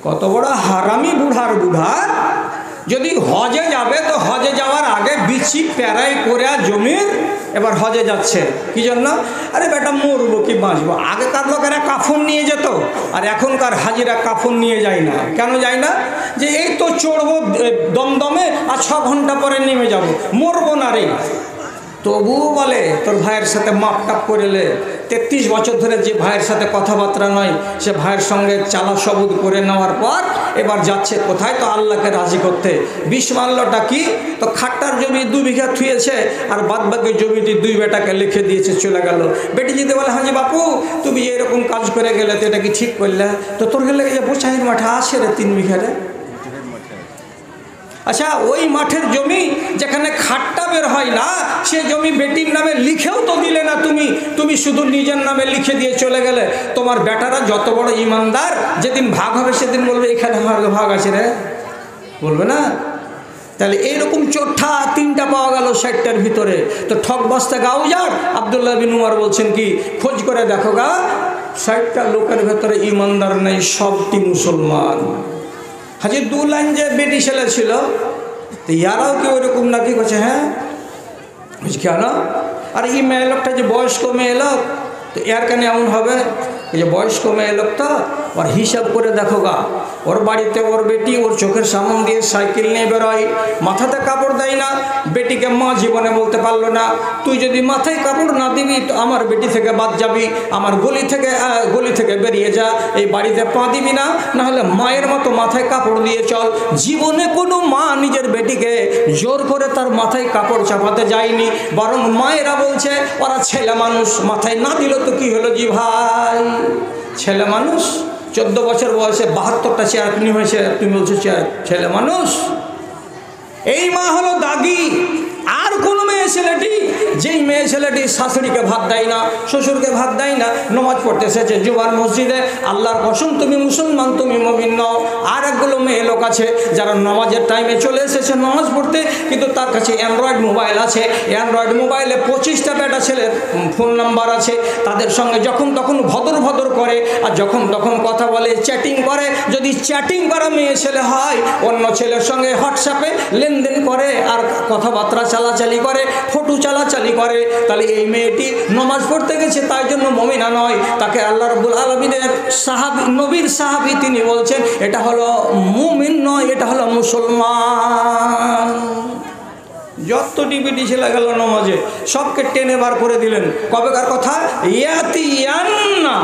কত বড় হারামি বুড়ার বুড়া। যদি হজে যাবে তো হজে যাওয়ার আগে বিচি প্যারাই করে জমির, এবার হজে যাচ্ছে কি জন্য? আরে বেটা মরবো কি বাঁচবো। আগেকার লোকেরা কাফন নিয়ে যেত, আর এখনকার হাজিরা কাফন নিয়ে যায় না। কেন যায় না? যে এই তো চড়বো দমদমে, আর 6 ঘন্টা পরে নেমে যাব, মরবো না রে। তবুও বলে তোর ভাইয়ের সাথে মাপটাপ করেলে, 33 বছর ধরে যে ভাইয়ের সাথে কথাবার্তা নয়, সে ভাইয়ের সঙ্গে চালা সবুদ করে নেওয়ার পর এবার যাচ্ছে কোথায়? তো আল্লাহকে রাজি করতে। 20 মানলটা কি? তো খাট্টার জমি 2 বিঘা থুয়েছে, আর বাদবাকি জমিটি 2 বেটাকে লিখে দিয়েছে, চলে গেল। বেটি যদি বলে হাজি বাপু তুমি এরকম কাজ করে গেলে তো এটা কি ঠিক করলে? তো তোর গেলে যে বোচাইয়ের মাঠে আসে রে 3 বিঘা রে। আচ্ছা, ওই মাঠের জমি যেখানে খাট্টা বের হয় না, সে জমি বেটির নামে লিখেও তো দিলে না তুমি শুধু নিজের নামে লিখে দিয়ে চলে গেলে। তোমার বেটারা যত বড় ইমানদার, যেদিন ভাগ হবে সেদিন বলবে এখানে আমার ভাগ আছে রে, বলবে না? তাহলে এইরকম চোঠা 3টা পাওয়া গেল 60টার ভিতরে। তো ঠকবাস্তা গাও যাক। আব্দুল্লাহ বিন উমর বলছেন কি, খোঁজ করে দেখো গা, 60টা লোকের ভেতরে ইমানদার নেই, সবটি মুসলমান। হাজি 2 লাইন যে বেটি ছেলে ছিল, তো ইয়ারাও কি ওইরকম নাকি? করছে হ্যাঁ। কেন? আর এই মেয়ে লোকটা যে বয়স্ক মেয়ে লোক, তো এর কেন এমন হবে? এই যে বয়স্ক মেয়ে লোকটা, ওর হিসাব করে দেখো গা, ওর বাড়িতে ওর বেটি ওর চোখের সামনে দিয়ে সাইকেল নিয়ে বেরোয়, মাথাতে কাপড় দেয় না। বেটিকে মা জীবনে বলতে পারলো না, তুই যদি মাথায় কাপড় না দিবি তো আমার বেটি থেকে বাদ যাবি, আমার গলি থেকে বেরিয়ে যা, এই বাড়িতে পা দিবি না, নাহলে মায়ের মতো মাথায় কাপড় দিয়ে চল। জীবনে কোনো মা নিজের বেটিকে জোর করে তার মাথায় কাপড় চাপাতে যায়নি, বরং মায়েরা বলছে ওরা ছেলে মানুষ, মাথায় না দিল তো কি হলো জি ভাই, ছেলে মানুষ। 14 বছর বয়সে 72টা চেয়ার কিনে হয়েছে, তুমি বলছো ছেলে মানুষ। এই মা হলো দাগি। আর কোন মেয়ে ছেলেটি, যেই মেয়ে ছেলেটি শাশুড়িকে ভাত দেয় না, শ্বশুরকে ভাত দেয় না, নামাজ পড়তে এসেছে জুমার মসজিদে, আল্লাহর কসম তুমি মুসলমান, তুমি মুমিন নও। আর একগুলো মেয়ে লোক আছে যারা নামাজের টাইমে চলে এসেছে নামাজ পড়তে, কিন্তু তার কাছে অ্যান্ড্রয়েড মোবাইল আছে, অ্যান্ড্রয়েড মোবাইলে 25টা বেটা ছেলের ফোন নাম্বার আছে। তাদের সঙ্গে যখন তখন ভদর ভদর করে, আর যখন তখন কথা বলে, চ্যাটিং করে। যদি চ্যাটিং করা মেয়ে ছেলে হয়, অন্য ছেলের সঙ্গে হোয়াটসঅ্যাপে লেনদেন করে, আর কথাবার্তা চালাচালি করে, ফটো চালাচালি করে, তাহলে এই মেয়েটি নামাজ পড়তে গেছে, তাই জন্য মুমিনা নয়। তাকে আল্লাহ রাব্বুল আলামিনের সাহাবী, নবীর সাহাবী, তিনি বলছেন এটা হলো মুমিন নয়, এটা হলো মুসলমান। যত ডিবিটি ছেলে গেল নামাজে, সবকে টেনে বার করে দিলেন। কবেকার কথা? ইয়াতিয়ান্না,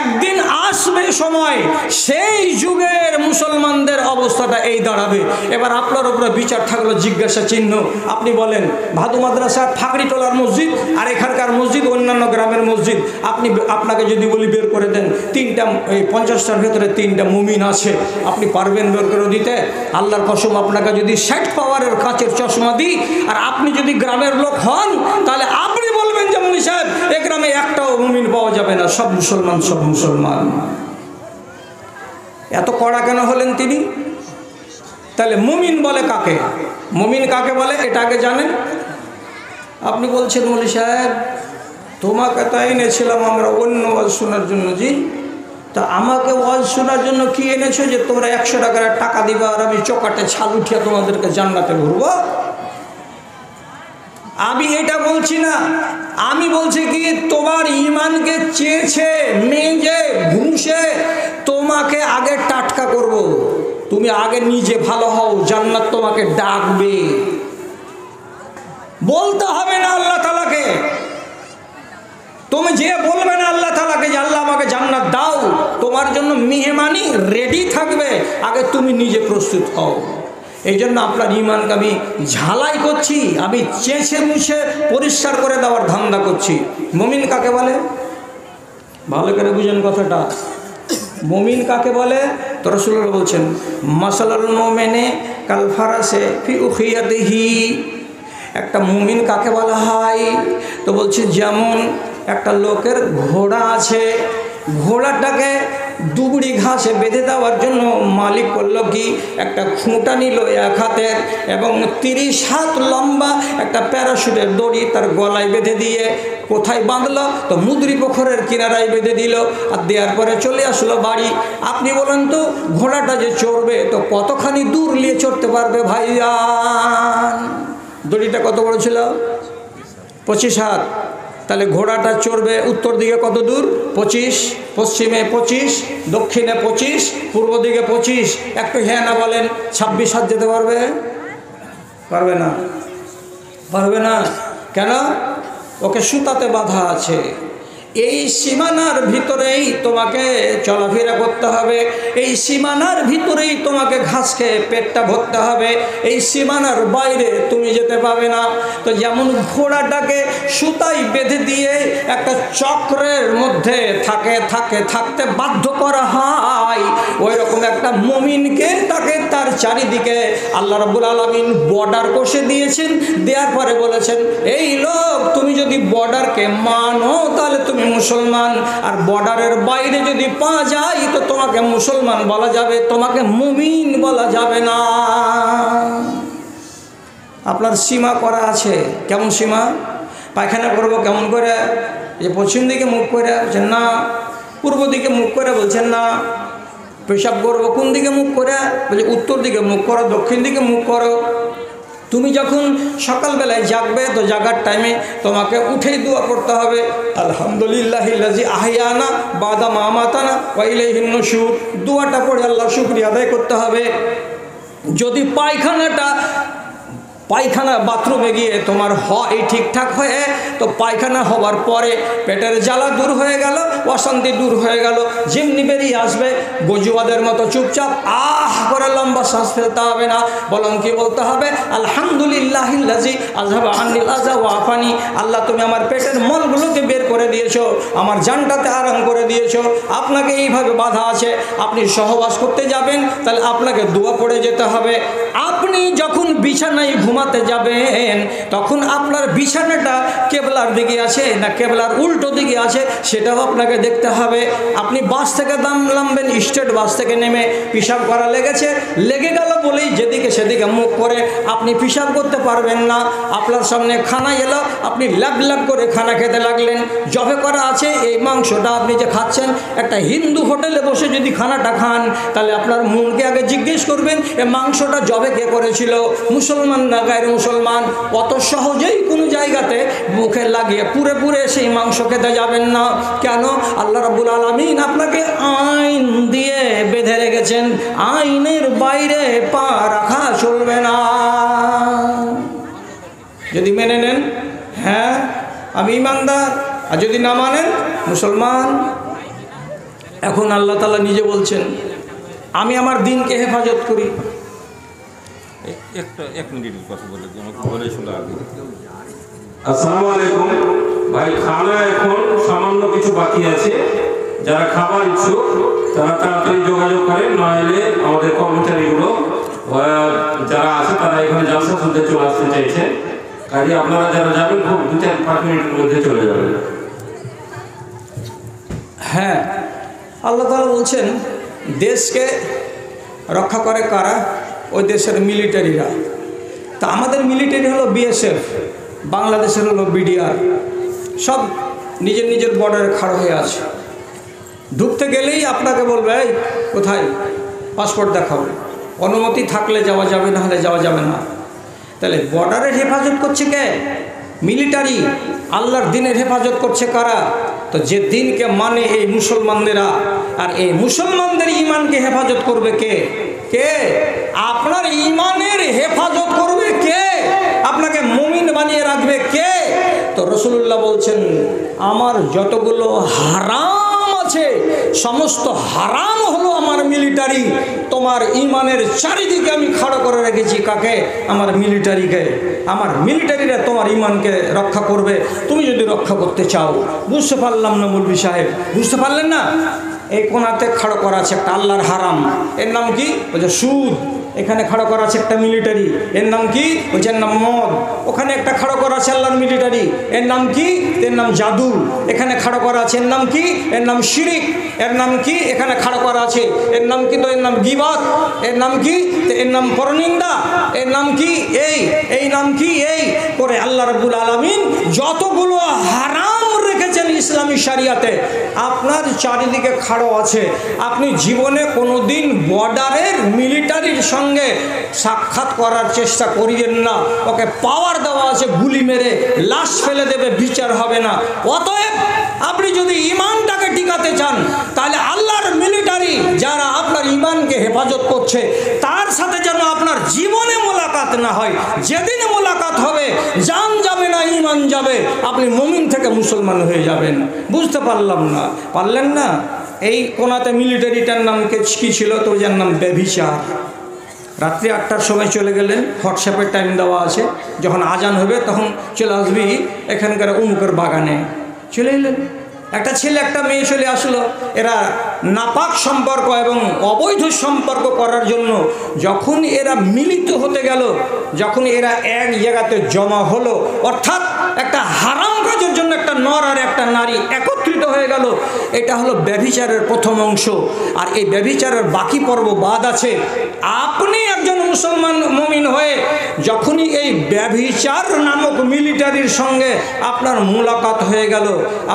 একদিন আসবে সময়, সেই যুগের মুসলমানদের অবস্থাটা এই দাঁড়াবে। এবার আপনার উপরে বিচার থাকলো, জিজ্ঞাসা চিহ্ন। আপনি বলেন ভাদু মাদ্রাসা ফাঁকড়িটোলার মসজিদ আর এখানকার মসজিদ অন্যান্য গ্রামের মসজিদ, আপনাকে যদি বলি বের করে দেন 3টা, এই 50টার ভেতরে 3টা মুমিন আছে, আপনি পারবেন বের করে দিতে? আল্লাহর কসম, আপনাকে যদি 60 পাওয়ারের কাচের চশমা দিই, আর আপনি যদি গ্রামের লোক হন, তাহলে আপনি বলবেন যে মৌলভী সাহেব এই গ্রামে একটাও মুমিন পাওয়া যাবে না, সব মুসলমান, সব মুসলমান। এত কড়া কেন হলেন তিনি? তাহলে মুমিন বলে কাকে? মুমিন কাকে বলে এটা আগে জানেন? আপনি বলছেন মৌলভী সাহেব তোমাকে তো এনেছিলাম আমরা অন্য ওয়াজ শোনার জন্য। জি, তা আমাকে ওয়াজ শোনার জন্য কি এনেছো যে তোমরা 100 টাকার টাকা দিবা আর আমি চোকাটে ছাল উঠিয়ে তোমাদেরকে জান্নাতে ঘুরবো? আমি এটা বলছি না, আমি বলছি কি তোমার ঈমানকে চেয়েছে মেজে ঘুষে তোমাকে আগে টাটকা করব। তুমি আগে নিজে ভালো হও, জান্নাত তোমাকে ডাকবে। বলতে হবে না আল্লাহ তাআলাকে, তুমি যে বলবে না আল্লাহ তাআলাকে যে আল্লাহ আমাকে জান্নাত দাও, তোমার জন্য মেহমানি রেডি থাকবে, আগে তুমি নিজে প্রস্তুত হও। এই জন্য আপনার ঈমানকে আমি ঝালাই করছি, আমি চেঁচে মুছে পরিষ্কার করে দেওয়ার ধান্দা করছি। মুমিন কাকে বলে? ভালো করে বুঝেন কথাটা। মুমিন কাকে বলে? তো রাসূলুল্লাহ বলছেন মাসালুল মুমিনে কাল ফারাসে ফি উখিয়াতিহি। একটা মুমিন কাকে বলা হয়? তো বলছে যেমন একটা লোকের ঘোড়া আছে, ঘোড়াটাকে দুবড়ি ঘাস ঘাসে বেঁধে দেওয়ার জন্য মালিক করল কি, একটা খুঁটা নিল এক হাতের এবং 30 হাত লম্বা একটা প্যারাশুটের দড়ি তার গলায় বেঁধে দিয়ে কোথায় বাঁধলো, তো মুদ্রি পুকুরের কিনারায় বেঁধে দিল। আর দেওয়ার পরে চলে আসলো বাড়ি। আপনি বলেন তো ঘোড়াটা যে চড়বে তো কতখানি দূর নিয়ে চড়তে পারবে ভাইজান? দড়িটা কত বড় ছিল? 25 হাত। তাহলে ঘোড়াটা চড়বে উত্তর দিকে কত দূর? 25, পশ্চিমে 25, দক্ষিণে 25, পূর্ব দিকে 25। একটু হ্যাঁ না বলেন, 26 হাত যেতে পারবে? পারবে না, পারবে না। কেন? ওকে সুতাতে বাঁধা আছে। এই সীমানার ভিতরেই তোমাকে চলাফেরা করতে হবে, এই সীমানার ভিতরেই তোমাকে ঘাস খেয়ে পেটটা ভরতে হবে, এই সীমানার বাইরে তুমি যেতে পাবে না। তো যেমন ঘোড়াটাকে সুতায় বেঁধে দিয়ে একটা চক্রের মধ্যে থাকতে বাধ্য করা হয়, ওই রকম একটা মুমিনকে তাকে তার চারিদিকে আল্লাহ রাব্বুল আলামিন বর্ডার কষে দিয়েছেন। দেওয়ার পরে বলেছেন, এই লোক তুমি যদি বর্ডারকে মানো তাহলে তুমি মুসলমান, আর বর্ডারের বাইরে যদি পা যায় তো তোমাকে মুসলমান বলা যাবে, তোমাকে মুমিন বলা যাবে না। আপনার সীমা করা আছে। কেমন সীমা? পায়খানা করবো কেমন করে? যে পশ্চিম দিকে মুখ করে বলছেন না, পূর্ব দিকে মুখ করে বলছেন না। পেশাব করবো কোন দিকে মুখ করে? বলছে উত্তর দিকে মুখ করো, দক্ষিণ দিকে মুখ করো। তুমি যখন সকালবেলায় জাগবে তো জাগার টাইমে তোমাকে উঠেই দোয়া করতে হবে, আলহামদুলিল্লাহিল্লাযী আহইয়ানা বাদা মা আমাতানা ওয়া ইলাইহিন নুশুর। দোয়াটা পড়ে আল্লাহর শুকরিয়া আদায় করতে হবে। যদি পায়খানা বাথরুমে গিয়ে তোমার হয় ঠিকঠাক হয়ে, তো পায়খানা হওয়ার পরে পেটের জ্বালা দূর হয়ে গেল, অশান্তি দূর হয়ে গেল, যেমনি বেরিয়ে আসবে গজুয়াদের মতো চুপচাপ আহ করে লম্বা শ্বাস ফেলতে হবে না, বরং কি বলতে হবে, আলহামদুলিল্লাহিল্লাযী আযহাবা আন্নিল আযা ওয়া আফানি। আল্লাহ তুমি আমার পেটের মলগুলোকে বের করে দিয়েছো, আমার জানটাতে আরাম করে দিয়েছো। আপনাকে এইভাবে বাধা আছে, আপনি সহবাস করতে যাবেন তাহলে আপনাকে দোয়া পড়ে যেতে হবে। আপনি যখন বিছানায় ঘুমাতে যাবেন তখন আপনার বিছানাটা কেবলার দিকে আছে না কেবলার উল্টো দিকে আছে সেটাও আপনাকে দেখতে হবে। আপনি বাস থেকে নামবেন, স্টেট বাস থেকে নেমে পিশাব করা লেগে গেল বলেই যেদিকে সেদিকে মুখ করে আপনি পিশাব করতে পারবেন না। আপনার সামনে খানা এলো, আপনি ল্যাব করে খানা খেতে লাগলেন। জবে করা আছে এই মাংসটা আপনি যে খাচ্ছেন, একটা হিন্দু হোটেলে বসে যদি খানাটা খান তাহলে আপনার মনকে আগে জিজ্ঞেস করবেন এ মাংসটা জবে কে করেছিল, মুসলমান না গায়ের মুসলমান। অত সহজেই কোনো জায়গাতে মুখে লাগিয়ে পুরে সেই মাংস খেতে যাবেন না। কেন? আল্লাহ রাব্বুল আলামিন আপনাকে আইন দিয়ে বেঁধে রেখেছেন, আইনের বাইরে পা রাখা চলবে না। যদি মেনে নেন হ্যাঁ আমি ইমানদার, আর যদি না মানেন মুসলমান। এখন আল্লাহ তাআলা নিজে বলছেন আমি আমার দিনকে হেফাজত করি। এক মিনিটের কথা বলে আমাকে বলে শোনা আগে। আসসালামু আলাইকুম ভাই, খানা এখন সামান্য কিছু বাকি আছে। যারা খাবার ইচ্ছুক তারা তাড়াতাড়ি যোগাযোগ করেন, নইলে আমাদের কর্মচারীগুলো যারা আছে তারা এখানে জালসা শুনতে চলে আসতে চাইছে। কাজে আপনারা যারা যাবেন খুব 2-4-5 মিনিটের মধ্যে চলে যাবেন। হ্যাঁ, আল্লাহ তাআলা বলছেন দেশকে রক্ষা করে কারা? ওই দেশের মিলিটারিরা। তা আমাদের মিলিটারি হলো বিএসএফ, বাংলাদেশের হলো বিডিআর। সব নিজের বর্ডারে খাড়া হয়ে আছে। ঢুকতে গেলেই আপনাকে বলবে এই কোথায় পাসপোর্ট দেখাও, অনুমতি থাকলে যাওয়া যাবে, না হলে যাওয়া যাবে না। তাহলে বর্ডারের হেফাজত করছে কে? মিলিটারি। আল্লাহর দিনের হেফাজত করছে কারা? তো যে দিনকে মানে এই মুসলমানদেরা। আর এই মুসলমানদের ইমানকে হেফাজত করবে কে? আপনার ইমানের হেফাজত করবে কে? আপনাকে মুমিন বানিয়ে রাখবে কে? তো রাসূলুল্লাহ বলছেন আমার যতগুলো হারাম আছে সমস্ত হারাম হলো আমার মিলিটারি। তোমার ইমানের চারিদিকে আমি খাড়া করে রেখেছি কাকে? আমার মিলিটারিকে। আমার মিলিটারিরা তোমার ইমানকে রক্ষা করবে তুমি যদি রক্ষা করতে চাও। বুঝতে পারলাম না মৌলভী সাহেব, বুঝতে পারলেন না? এই কোনাতে খাড়ো করা আছে একটা আল্লাহর হারাম, এর নাম কি? বলছে সুদ। এখানে খাড়ো করা আছে একটা মিলিটারি, এর নাম কি? বলছে এর নাম মদ। ওখানে একটা খাড়ো করা আছে আল্লাহর মিলিটারি, এর নাম কি? এর নাম জাদু। এখানে খাড়ো করা আছে, এর নাম কি? এর নাম শিরিক। এর নাম কি? এখানে খাড়ো করা আছে, এর নাম কি? তো এর নাম গীবত। এর নাম কি? এর নাম পরনিন্দা। এর নাম কি? এই নাম কি? এই করে আল্লাহ রাব্বুল আলামিন যতগুলো হারাম রেখেছেন ইসলামী শরিয়াতে, আপনার চারিদিকে খাড়ো আছে। আপনি জীবনে কোনোদিন বর্ডারের মিলিটারির সঙ্গে সাক্ষাৎ করার চেষ্টা করিয়েন না। ওকে পাওয়ার দেওয়া আছে, গুলি মেরে লাশ ফেলে দেবে, বিচার হবে না। অতএব আপনি যদি ইমানটাকে টিকাতে চান, তাহলে আল্লাহর মিলিটারি যারা আপনার ইমানকে হেফাজত করছে, তার সাথে যেন আপনার জীবনে মোলাকাত না হয়। যেদিন মোলাকাত হবে, জান যাবে না, ইমান যাবে, আপনি মুমিন থেকে মুসলমান হয়ে যাবেন। বুঝতে পারলাম না, পারলেন না? এই কোনাতে মিলিটারিটার নাম কি ছিল? তো যার নাম ব্যভিচার। রাত্রি 8টার সময় চলে গেলেন, হোয়াটসঅ্যাপের টাইম দেওয়া আছে, যখন আজান হবে তখন চলে আসবি এখানকার উমুকের বাগানে। চলে এলেন, একটা ছেলে একটা মেয়ে চলে আসলো। এরা নাপাক সম্পর্ক এবং অবৈধ সম্পর্ক করার জন্য যখন এরা মিলিত হতে গেল, যখন এরা এক জায়গাতে জমা হলো, অর্থাৎ একটা হারাম কাজের জন্য একটা নর আর একটা নারী একত্রিত হয়ে গেল, এটা হলো ব্যভিচারের প্রথম অংশ। আর এই ব্যভিচারের বাকি পর্ব বাদ আছে। আপনি একজন মুসলমান মুমিন হয়ে যখনই এই ব্যভিচার নামক মিলিটারির সঙ্গে আপনার মুলাকাত হয়ে গেল,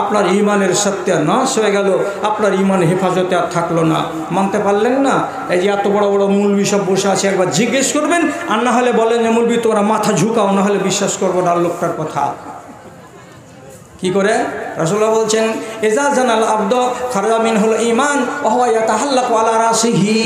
আপনার ইমানের সত্যানাশ হয়ে গেল, আপনার ইমান হেফাজতে আর থাকলো না। মানতে পারলেন না? এই যে এত বড় বড় মৌলবি সব বসে আছে, একবার জিজ্ঞেস করবেন, আর না হলে বলেন যে মৌলবি তোমরা মাথা ঝুঁকাও, না হলে বিশ্বাস করবো না লোকটার কথা। কি করে? রাসূলুল্লাহ বলছেন, ইজা জানাল আবদ খারাজা মিনহুল ঈমান ওয়া হুয়া ইয়াতাহাল্লাকু আলা রাসিহি।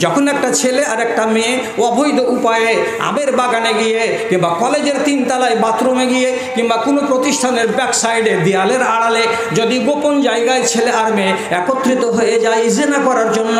যখন একটা ছেলে আর একটা মেয়ে অবৈধ উপায়ে আমের বাগানে গিয়ে, কিংবা কলেজের 3 তলায় বাথরুমে গিয়ে, কিংবা কোনো প্রতিষ্ঠানের ব্যাক সাইডে দেয়ালের আড়ালে যদি গোপন জায়গায় ছেলে আর মেয়ে একত্রিত হয়ে যায় জিনা করার জন্য,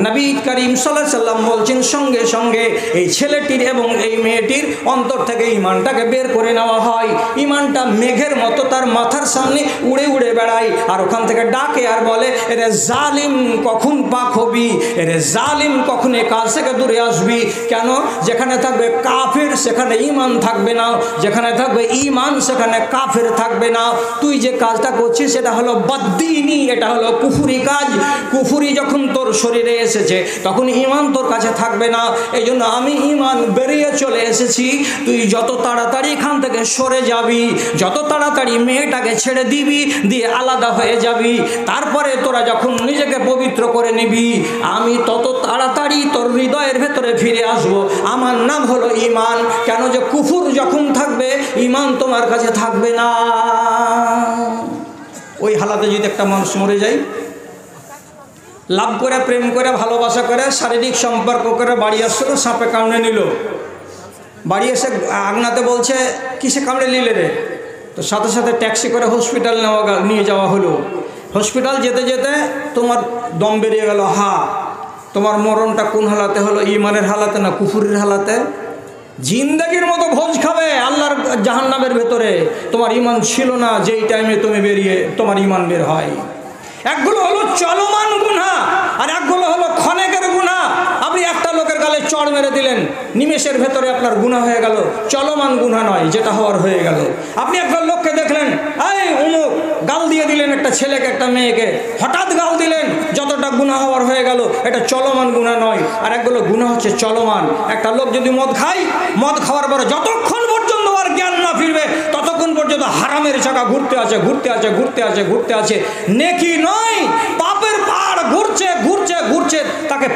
নবী করিম সাল্লাল্লাহু আলাইহি সাল্লাম বলছেন, সঙ্গে সঙ্গে এই ছেলেটির এবং এই মেয়েটির অন্তর থেকে ঈমানটাকে বের করে নেওয়া হয়। ঈমানটা মেঘের মতো তার মাথার সামনে উড়ে উড়ে বেড়ায়, আর ওখান থেকে ডাকে আর বলে, এরে জালিম কখন পাক হবি, এরে জালিম কখন এ কাজ থেকে দূরে আসবি। কেন? যেখানে থাকবে কাফের সেখানে ঈমান থাকবে না, যেখানে থাকবে ঈমান সেখানে কাফের থাকবে না। তুই যে কাজটা করছিস সেটা হলো বদ্দীনি, এটা হলো কুফরি কাজ। কুফরি যখন তোর শরীরে এসেছে তখন ঈমান তোর কাছে থাকবে না। এই জন্য আমি ঈমান বেরিয়ে চলে এসেছি। তুই যত তাড়াতাড়ি এখান থেকে সরে যাবি, যত তাড়াতাড়ি মেয়েটাকে ছেড়ে দিবি, দিয়ে আলাদা হয়ে যাবি, তারপরে তোরা যখন নিজেকে পবিত্র করে নিবি, আমি তত তাড়াতাড়ি তোর হৃদয়ের ভেতরে ফিরে আসব। আমার নাম হলো ঈমান। কেন? যে কুফর যখন থাকবে, ঈমান তোমার কাছে থাকবে না। ওই হালাতে যদি একটা মানুষ মরে যায়, লাভ করে, প্রেম করে, ভালোবাসা করে, শারীরিক সম্পর্ক করে বাড়ি আসলো, সাপে কামড়ে নিল, বাড়ি এসে আগনাতে বলছে, কিসে কামড়ে নিলে রে? তো সাথে সাথে ট্যাক্সি করে হসপিটাল নিয়ে যাওয়া হলো। হসপিটাল যেতে যেতে তোমার দম বেরিয়ে গেল। তোমার মরণটা কোন হালাতে হলো? ঈমানের হালাতে না কুফুরের হালাতে? জিন্দেগির মতো ভোজ খাবে আল্লাহর জাহান্নামের ভেতরে। তোমার ঈমান ছিল না যেই টাইমে তুমি বেরিয়ে তোমার ঈমান বের হয়। একগুলো হলো চলমান গুনাহ, আর একগুলো হলো ক্ষণেকের গুনাহ। আপনি একটা লোকের গালে চড় মেরে দিলেন, নিমেষের ভেতরে আপনার গুনাহ হয়ে গেল, চলমান গুনাহ নয়, যেটা হওয়ার হয়ে গেল। আপনি একটা লোককে দেখলেন, এই অমুক, গাল দিয়ে দিলেন একটা ছেলেকে একটা মেয়েকে, হঠাৎ গাল দিলেন, যতটা গুনাহ হওয়ার হয়ে গেল, এটা চলমান গুনাহ নয়। আর একগুলো গুনাহ হচ্ছে চলমান। একটা লোক যদি মদ খায়, মদ খাওয়ার পরে যতক্ষণ পর্যন্ত আর জ্ঞান না ফিরবে, ততক্ষণ পর্যন্ত হারামের চাকা ঘুরতে আছে, ঘুরতে আছে, ঘুরতে আছে, ঘুরতে আছে। নেকি নয়, পাপের পাহাড় ঘুরছে, ঘুরছে, ঘুরছে, তাকে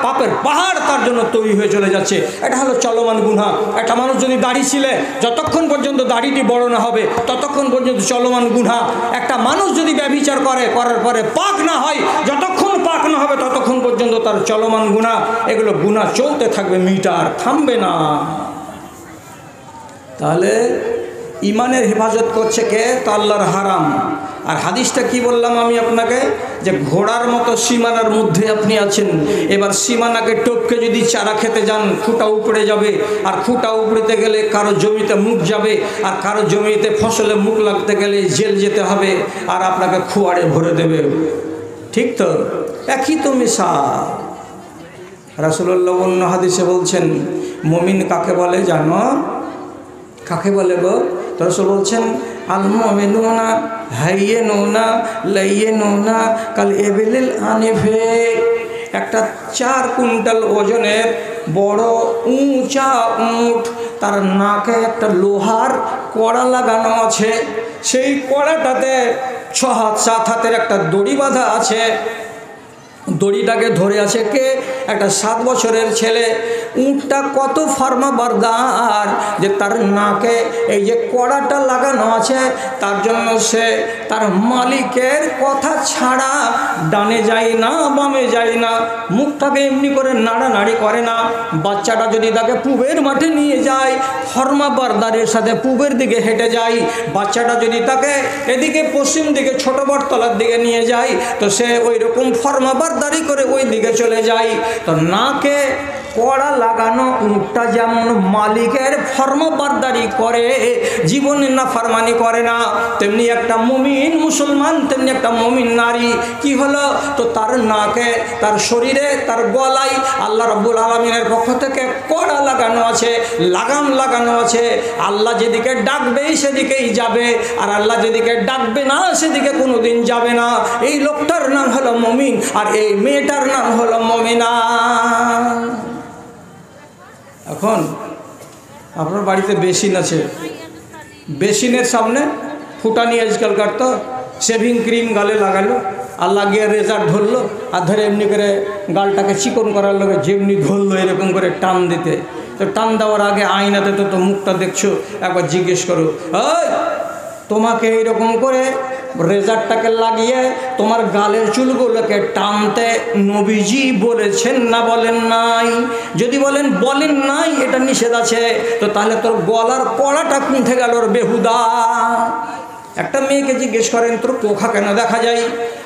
পাপের পাহাড় তার জন্য তৈরি হয়ে চলে যাচ্ছে। এটা হলো চলমান গুনাহ। একটা মানুষ যদি দাড়ি ছিলে, যতক্ষণ পর্যন্ত দাড়িটি বড় না হবে, ততক্ষণ পর্যন্ত চলমান গুনাহ। একটা মানুষ যদি ব্যভিচার করে, করার পরে পাক না হয়, যতক্ষণ পাক না হবে ততক্ষণ পর্যন্ত তার চলমান গুনাহ। এগুলো গুনাহ চলতে থাকবে, মিটার থামবে না। তাহলে ইমানের হেফাজত করছে কে? তো আল্লাহর হারাম। আর হাদিসটা কি বললাম আমি আপনাকে, যে ঘোড়ার মতো সীমানার মধ্যে আপনি আছেন। এবার সীমানাকে টপকে যদি চারা খেতে যান, খুঁটা উপড়ে যাবে, আর খুঁটা উপড়েতে গেলে কারো জমিতে মুখ যাবে, আর কারো জমিতে ফসলে মুখ লাগতে গেলে জেল যেতে হবে, আর আপনাকে খুয়াড়ে ভরে দেবে। ঠিক তো? একই তো মিশাল। রাসূলুল্লাহ অন্য হাদিসে বলছেন মুমিন কাকে বলে জানো? কাকে বলে গো? তো রাসূল বলছেন আল মুমিনুনা হাইয়িনুনা লাইয়িনুনা কাল ইবলিল আনিফে। একটা 4 কুইন্টাল ওজনের বড় উঁচা উট, তার নাকে একটা লোহার কড়া লাগানো আছে, সেই কড়াটাতে 6 হাত 7 হাতের একটা দড়ি বাঁধা আছে। দড়িটাকে ধরে আছে কে? একটা 7 বছরের ছেলে। উটটা কত ফার্মা বারদার যে তার নাকে এই যে কড়াটা লাগানো আছে, তার জন্য সে তার মালিকের কথা ছাড়া ডানে যায় না বামে যায় না, মুখটাকে এমনি করে নাড়ানাড়ি করে না। বাচ্চাটা যদি তাকে পূবের মাঠে নিয়ে যায়, ফর্মা বারদারের সাথে পূবের দিকে হেঁটে যায়। বাচ্চাটা যদি তাকে এদিকে পশ্চিম দিকে ছোট বটতলার দিকে নিয়ে যায়, তো সে ওই রকম ফর্মা বারদারি করে ওই দিকে চলে যায়। তো নাকে কড়া লাগানো উটটা যেমন মালিকের ফরমাবরদারি করে, জীবনে নাফরমানি করে না, তেমনি একটা মুমিন মুসলমান, তেমনি একটা মুমিন নারী কি হলো? তো তার নাকে, তার শরীরে, তার গলায় আল্লাহ রাব্বুল আলামিনের পক্ষ থেকে কড়া লাগানো আছে, লাগাম লাগানো আছে। আল্লাহ যেদিকে ডাকবেই সেদিকেই যাবে, আর আল্লাহ যেদিকে ডাকবে না সেদিকে কোনোদিন যাবে না। এই লোকটার নাম হলো মুমিন, আর এই মেয়েটার নাম হলো মুমিনা। এখন আপনার বাড়িতে বেসিন আছে, বেসিনের সামনে ফুটানি আজকালকার তো শেভিং ক্রিম গালে লাগালো, আর লাগিয়ে রেজার ধরলো, আর ধরে এমনি করে গালটাকে চিকন করার লোকে যেমনি ধরলো এরকম করে টান দিতে। তো টান দেওয়ার আগে আয়নাতে তো মুখটা দেখছো, একবার জিজ্ঞেস করো, ওই তোমাকে এইরকম করে রেজারটাকে লাগিয়ে তোমার গালের চুলগুলোকে টানতে নবীজি বলেছেন না বলেন নাই? যদি বলেন নাই, এটা নিষেধ আছে, তো তাহলে তোর গলার কড়াটা কুঁঠে গেল বেহুদা। একটা মেয়েকে জিজ্ঞেস করেন তোর কোখা কেন দেখা যায়?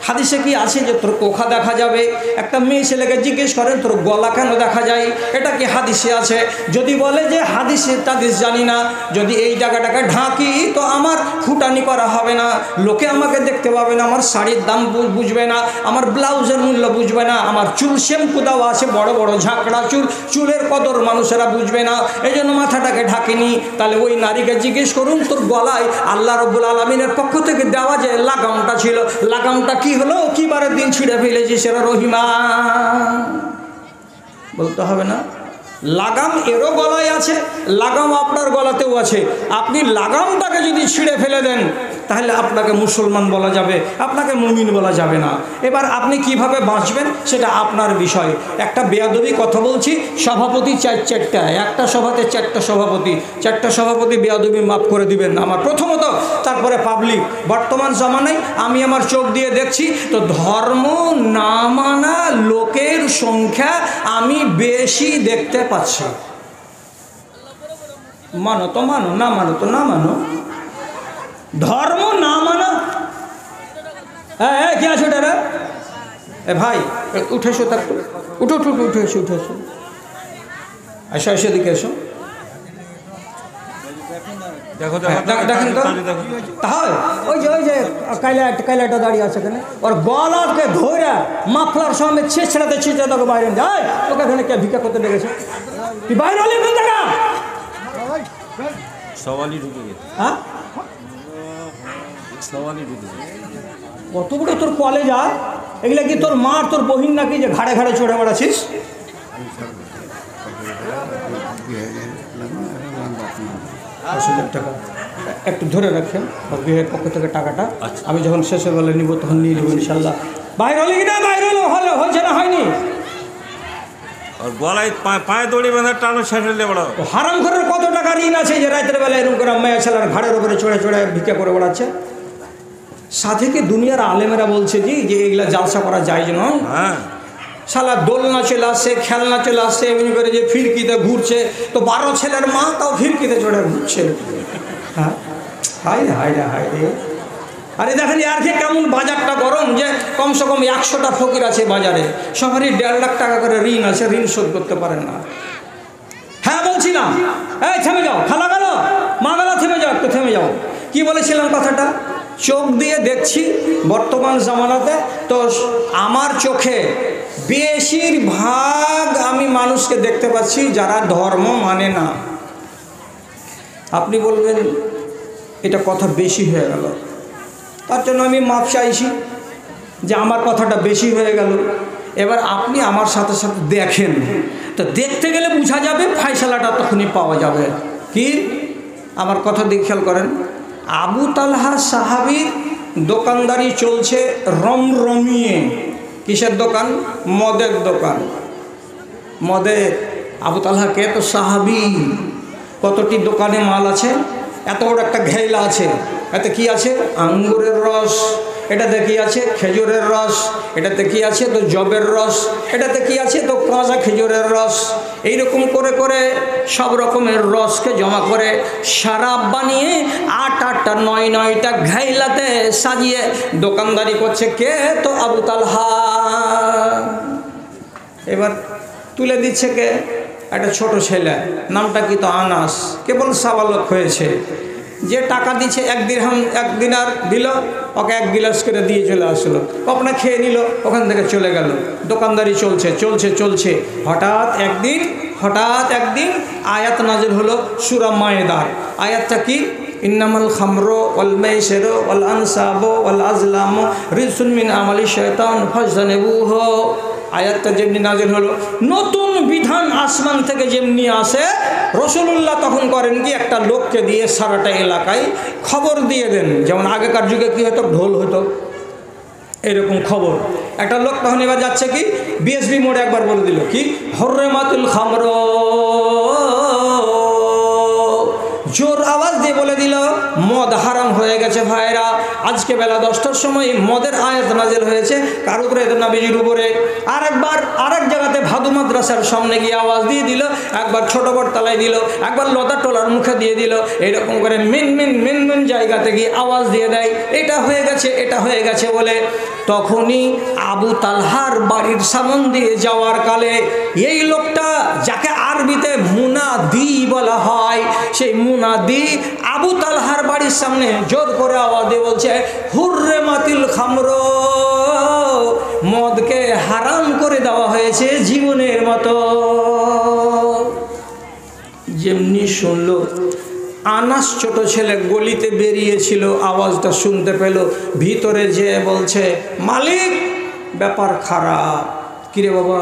হাদিসে কি আছে যে তোর কোখা দেখা যাবে? একটা মেয়ে ছেলেকে জিজ্ঞেস করেন তোর গলা কেন দেখা যায়? এটা কি হাদিসে আছে? যদি বলে যে হাদিসে টাদিস জানি না, যদি এই জায়গাটাকে ঢাকি তো আমার ফুটানি করা হবে না, লোকে আমাকে দেখতে পাবে না, আমার শাড়ির দাম বুঝবে না, আমার ব্লাউজের মূল্য বুঝবে না, আমার চুল শ্যাম্পু দেওয়া আছে বড় বড় ঝাঁকড়া চুল, চুলের কদর মানুষেরা বুঝবে না, এই জন্য মাথাটাকে ঢাকিনি। তাহলে ওই নারীকে জিজ্ঞেস করুন তোর গলায় আল্লাহ রাব্বুল আলামিনের পক্ষ থেকে দেওয়া যে লাগামটা ছিল, লাগামটা কি হলো? কি বারের দিন ছিঁড়ে ফেলেছি সেটা রহিমা বলতে হবে না? লাগাম এরও গলায় আছে, লাগাম আপনার গলাতেও আছে। আপনি লাগামটাকে যদি ছিঁড়ে ফেলে দেন তাহলে আপনাকে মুসলমান বলা যাবে, আপনাকে মুমিন বলা যাবে না। এবার আপনি কিভাবে বাঁচবেন সেটা আপনার বিষয়। একটা বেয়াদবি কথা বলছি, সভাপতি 4-4টা, একটা সভাতে 4টা সভাপতি, 4টা সভাপতি বেয়াদবি মাফ করে দিবেন আমার প্রথমত, তারপরে পাবলিক। বর্তমান জামানায় আমি আমার চোখ দিয়ে দেখছি তো ধর্ম না মানা লোকের সংখ্যা আমি বেশি দেখতে পাচ্ছি। মানো তো মানো, না মানো তো না মানো। ধর্ম না মানা, হ্যাঁ কি আছে ওটা রে? এ ভাই উঠে এসো, তার উঠো উঠো উঠে এসো, উঠে এসো, এসো এসো দিকে এসো। দেখেন তো তাহলে ওই যে কাইলাটা দাঁড়িয়ে আছে এখানে, ওর গলাকে ধরে মাফলার সামনে ছেঁচড়াতে তোকে বাইরে যায়। তোকে এখানে কে ভিক্ষা করতে লেগেছে? তুই বাইরে হলে এখান থেকে সওয়ালি ঢুকে গেছে। হ্যাঁ সওয়ালি ঢুকে গেছে। কত বড় তোর কলেজ? আর এগুলা কি তোর মা তোর বহিন নাকি যে ঘাড়ে ঘাড়ে চড়ে বেড়াচ্ছিস? টাকা একটু ধরে রাখেন বিয়ের পক্ষ থেকে টাকাটা, আমি যখন শেষের বেলা নিব তখন নিয়ে নেবো ইনশাল্লাহ। বাইরে হলে কি না? বাইরে হলে হয়েছে না হয়নি? আর গলায় পায়ে দড়ি বাঁধা টানো ছেঁচড়ে বেড়াও। হারাম ঘরের কত টাকা ঋণ আছে যে রাতের বেলা এরকম করে মেয়ে ছেলের ঘাড়ের উপরে চড়ে চড়ে ভিক্ষা করে বেড়াচ্ছে? সাথে কি দুনিয়ার আলেমেরা বলছে যে এগুলা জালসা করা যায় নয়। হ্যাঁ, শালা দোলনা চলে আসছে, খেলনা চলে আসছে, এমনি করে যে ফিরকিতে ঘুরছে, তো 12 ছেলের মা তাও ফিরকিতে চড়ে ঘুরছে। হ্যাঁ হাই রে হাই রে হাই রে। আরে দেখেন আর কি কেমন বাজারটা গরম, যে কমসে কম 100টা ফকির আছে বাজারে, সবারই 1.5 লাখ টাকা করে ঋণ আছে, ঋণ শোধ করতে পারেন না। হ্যাঁ বলছিলাম, এই থেমে যাও, খালা গেল মা গেল, থেমে যাও, একটু থেমে যাও। কি বলেছিলাম কথাটা? চোখ দিয়ে দেখছি বর্তমান জামানাতে, তো আমার চোখে বেশিরভাগ আমি মানুষকে দেখতে পাচ্ছি যারা ধর্ম মানে না। আপনি বলবেন এটা কথা বেশি হয়ে গেল, তার জন্য আমি মাপ চাইছি যে আমার কথাটা বেশি হয়ে গেল। এবার আপনি আমার সাথে সাথে দেখেন, তো দেখতে গেলে বোঝা যাবে, ফায়সালাটা তখনই পাওয়া যাবে। কি আমার কথা দিয়ে খেয়াল করেন, আবু তালহা সাহাবীর দোকানদারি চলছে রমরমিয়ে। কিসের দোকান? মদের দোকান। মদের। আবু তালহা কে? তো সাহাবী। কতটি দোকানে মাল আছে? এত বড় একটা ঘেইলা আছে, এতে কি আছে? আঙ্গুরের রস। এটাতে কি আছে? খেজুরের রস। এটাতে কি আছে? তো জবের রস। এটাতে কি আছে? তো কাঁচা খেজুরের রস। এইরকম করে করে সব রকমের রসকে জমা করে শরাব বানিয়ে 8-8টা 9-9টা ঘাইলাতে সাজিয়ে দোকানদারি করছে কে? তো আবু তালহা। এবার তুলে দিচ্ছে কে? একটা ছোট ছেলে, নামটা কি? তো আনাস। কেবল সাবালক হয়েছে। যে টাকা দিচ্ছে 1 দিরহাম 1 দিনার দিল, ওকে 1 গিলাস করে দিয়ে চলে আসলো, কখনো খেয়ে নিল, ওখান থেকে চলে গেল। দোকানদারি চলছে চলছে চলছে। হঠাৎ একদিন আয়াত নাজিল হলো সূরা মায়েদার। আয়াতটা কি? ইন্নামাল খামরু ওয়াল মাইসিরু ওয়াল আনসাবু ওয়াল আজলামু রিজসুন মিন আমালি শাইতান ফাজতানিবুহু। আয়াতটা যেমনি নাজিল হলো, নতুন বিধান আসমান থেকে যেমনি আসে, রাসূলুল্লাহ তখন করেন কি? একটা লোককে দিয়ে সারাটা এলাকায় খবর দিয়ে দেন। যেমন আগেকার যুগে কি হতো? ঢোল হতো, এরকম খবর। একটা লোক তখন এবার যাচ্ছে কি? বিএসবি মোড়ে একবার বলে দিল কি? হুরমাতুল খামরু। জোর আওয়াজ দিয়ে বলে দিল মদ হারাম হয়ে গেছে। ভাইরা, আজকে বেলা 10টার সময় মদের আয়াত নাজিল হয়েছে কার উপরে? নবীজির উপরে। আরেক জায়গাতে ভাদু মাদ্রাসার সামনে গিয়ে আওয়াজ দিয়ে দিল, একবার ছোট বটতলায় দিল, একবার লতা টোলার মুখে দিয়ে দিল। এরকম করে মেন জায়গাতে গিয়ে আওয়াজ দিয়ে দেয় এটা হয়ে গেছে, এটা হয়ে গেছে বলে। তখনই আবু তালহার বাড়ির সামন দিয়ে যাওয়ার কালে এই লোকটা, যাকে আরবিতে মুনাদি বলা হয়, সেই মুনাদি আবু তালহার বাড়ির সামনে জোর করে আওয়াজ দিয়ে বলছে হুরমাতিল খামরু, মদকে হারাম করে দেওয়া হয়েছে জীবনের মতো। যেমনি শুনলো, আনাস ছোট ছেলে গলিতে বেরিয়েছিল, আওয়াজটা শুনতে পেল, ভিতরে যেয়ে বলছে মালিক ব্যাপার খারাপ। কিরে বাবা?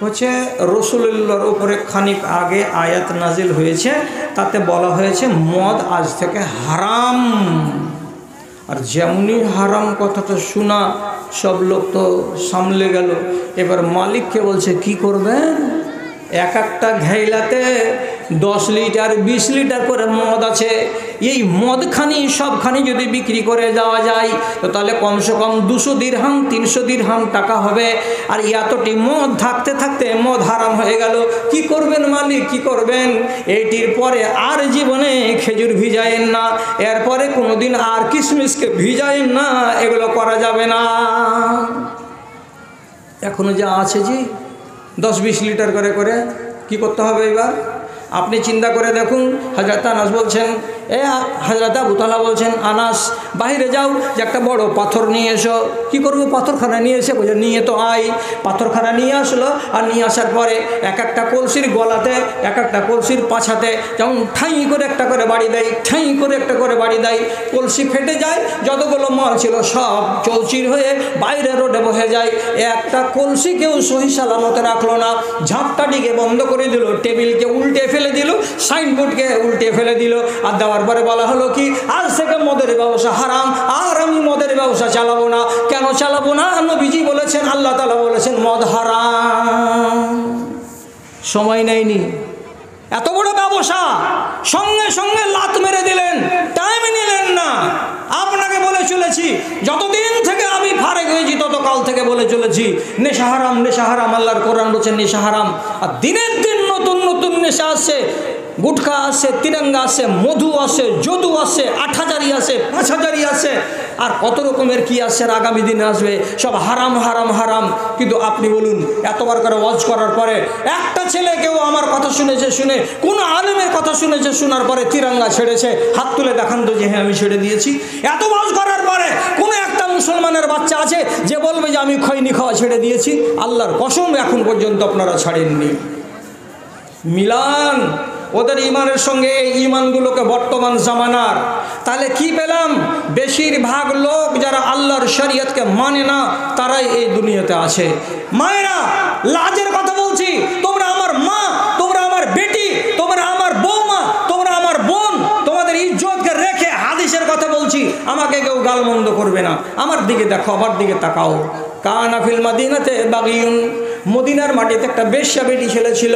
হচ্ছে রাসূলুল্লাহর উপরে খানিক আগে আয়াত নাজিল হয়েছে, তাতে বলা হয়েছে মদ আজ থেকে হারাম। আর যেমনই হারাম কথাটা শোনা সব লোক তো সামলে গেল। এবার মালিককে বলছে কি করবেন? এক একটা ঘাইলাতে 10 লিটার 20 লিটার করে মদ আছে। এই মদখানি সবখানি যদি বিক্রি করে দেওয়া যায় তো তাহলে কমসে কম 200 দিরহাম 300 দিরহাম টাকা হবে। আর এতটি মদ থাকতে থাকতে মদ হারাম হয়ে গেল। কি করবেন মালিক, কি করবেন? এইটির পরে আর জীবনে খেজুর ভিজায়েন না, এরপরে কোনোদিন আর কিশমিশকে ভিজায়েন না, এগুলো করা যাবে না। এখনো যা আছে জি 10-20 লিটার করে করে কি করতে হবে এবার? আপনি চিন্তা করে দেখুন। হযরত আনাস বলছেন, হযরত আবু তালহা বলছেন, আনাস বাইরে যাও, যে একটা বড় পাথর নিয়ে এসো। কি করবো? পাথরখানা নিয়ে এসে বলছে নিয়ে তো আই। পাথরখানা নিয়ে আসলো, আর নিয়ে আসার পরে এক একটা কলসির গলাতে, এক একটা কলসির পাছাতে যেমন ঠাই করে একটা করে বাড়ি দেয়, ঠাই করে একটা করে বাড়ি দেয়। কলসি ফেটে যায়, যতগুলো মাল ছিল সব চৌচির হয়ে বাইরে রোডে বহে যায়। একটা কলসি কেউ সহি সালামতে রাখলো না, ঝাঁপটাটিকে বন্ধ করে দিল, টেবিলকে উল্টে ফেলে দিল, সাইনবোর্ডকে উল্টে ফেলে দিল। আর দেওয়ার পরে বলা হলো কি? আজ থেকে মদের ব্যবসা হারাম, আর আমি মদের ব্যবসা চালাবো না। কেন চালাবো না? নবীজি বলেছেন, আল্লাহ তাআলা বলেছেন মদ হারাম। সময় নেয়নি, এত বড় ব্যবসা সঙ্গে সঙ্গে লাত মেরে দিলেন, টাইম নিলেন না। আপনাকে বলে চলেছি, যতদিন থেকে আমি ফারেক হয়েছি ততকাল থেকে বলে চলেছি নেশা হারাম, নেশা হারাম। আল্লাহর কোরআন বলছেন নেশা হারাম। আর দিনের দিন নতুন নতুন নেশা আসছে। গুটখা আছে, তিরঙ্গা আছে, মধু আছে, যদু আছে, ৮,০০০ আছে, ৫,০০০ আছে, আর কত রকমের কি আছে, আর আগামী দিনে আসবে, সব হারাম হারাম হারাম। কিন্তু আপনি বলুন, এতবার করে ওয়াজ করার পরে একটা ছেলে কেউ আমার কথা শুনেছে, শুনে কোনো আলেমের কথা শুনেছে, শোনার পরে তিরঙ্গা ছেড়েছে? হাত তুলে দেখান তো যে হ্যাঁ আমি ছেড়ে দিয়েছি। এত ওয়াজ করার পরে কোনো একটা মুসলমানের বাচ্চা আছে যে বলবে যে আমি খৈনি খাওয়া ছেড়ে দিয়েছি? আল্লাহর কসম এখন পর্যন্ত আপনারা ছাড়েননি। মিলান ওদের ইমানের সঙ্গে এই ইমানগুলোকে বর্তমান জামানার, তাহলে কি পেলাম? বেশিরভাগ লোক যারা আল্লাহর শরীয়তকে মানে না তারাই এই দুনিয়াতে আছে। মায়েরা, লাজের কথা বলছি, তোমরা আমার মা, তোমরা আমার বেটি, তোমরা আমার বৌমা, তোমরা আমার বোন, তোমাদের ইজ্জতকে রেখে হাদিসের কথা বলছি, আমাকে কেউ গালমন্দ করবে না। আমার দিকে দেখো, আমার দিকে তাকাও। কানা ফিল মাদিনাতে বাগিয়ুন, মদিনার মাটিতে একটা বেশ্যা বেটি ছেলে ছিল,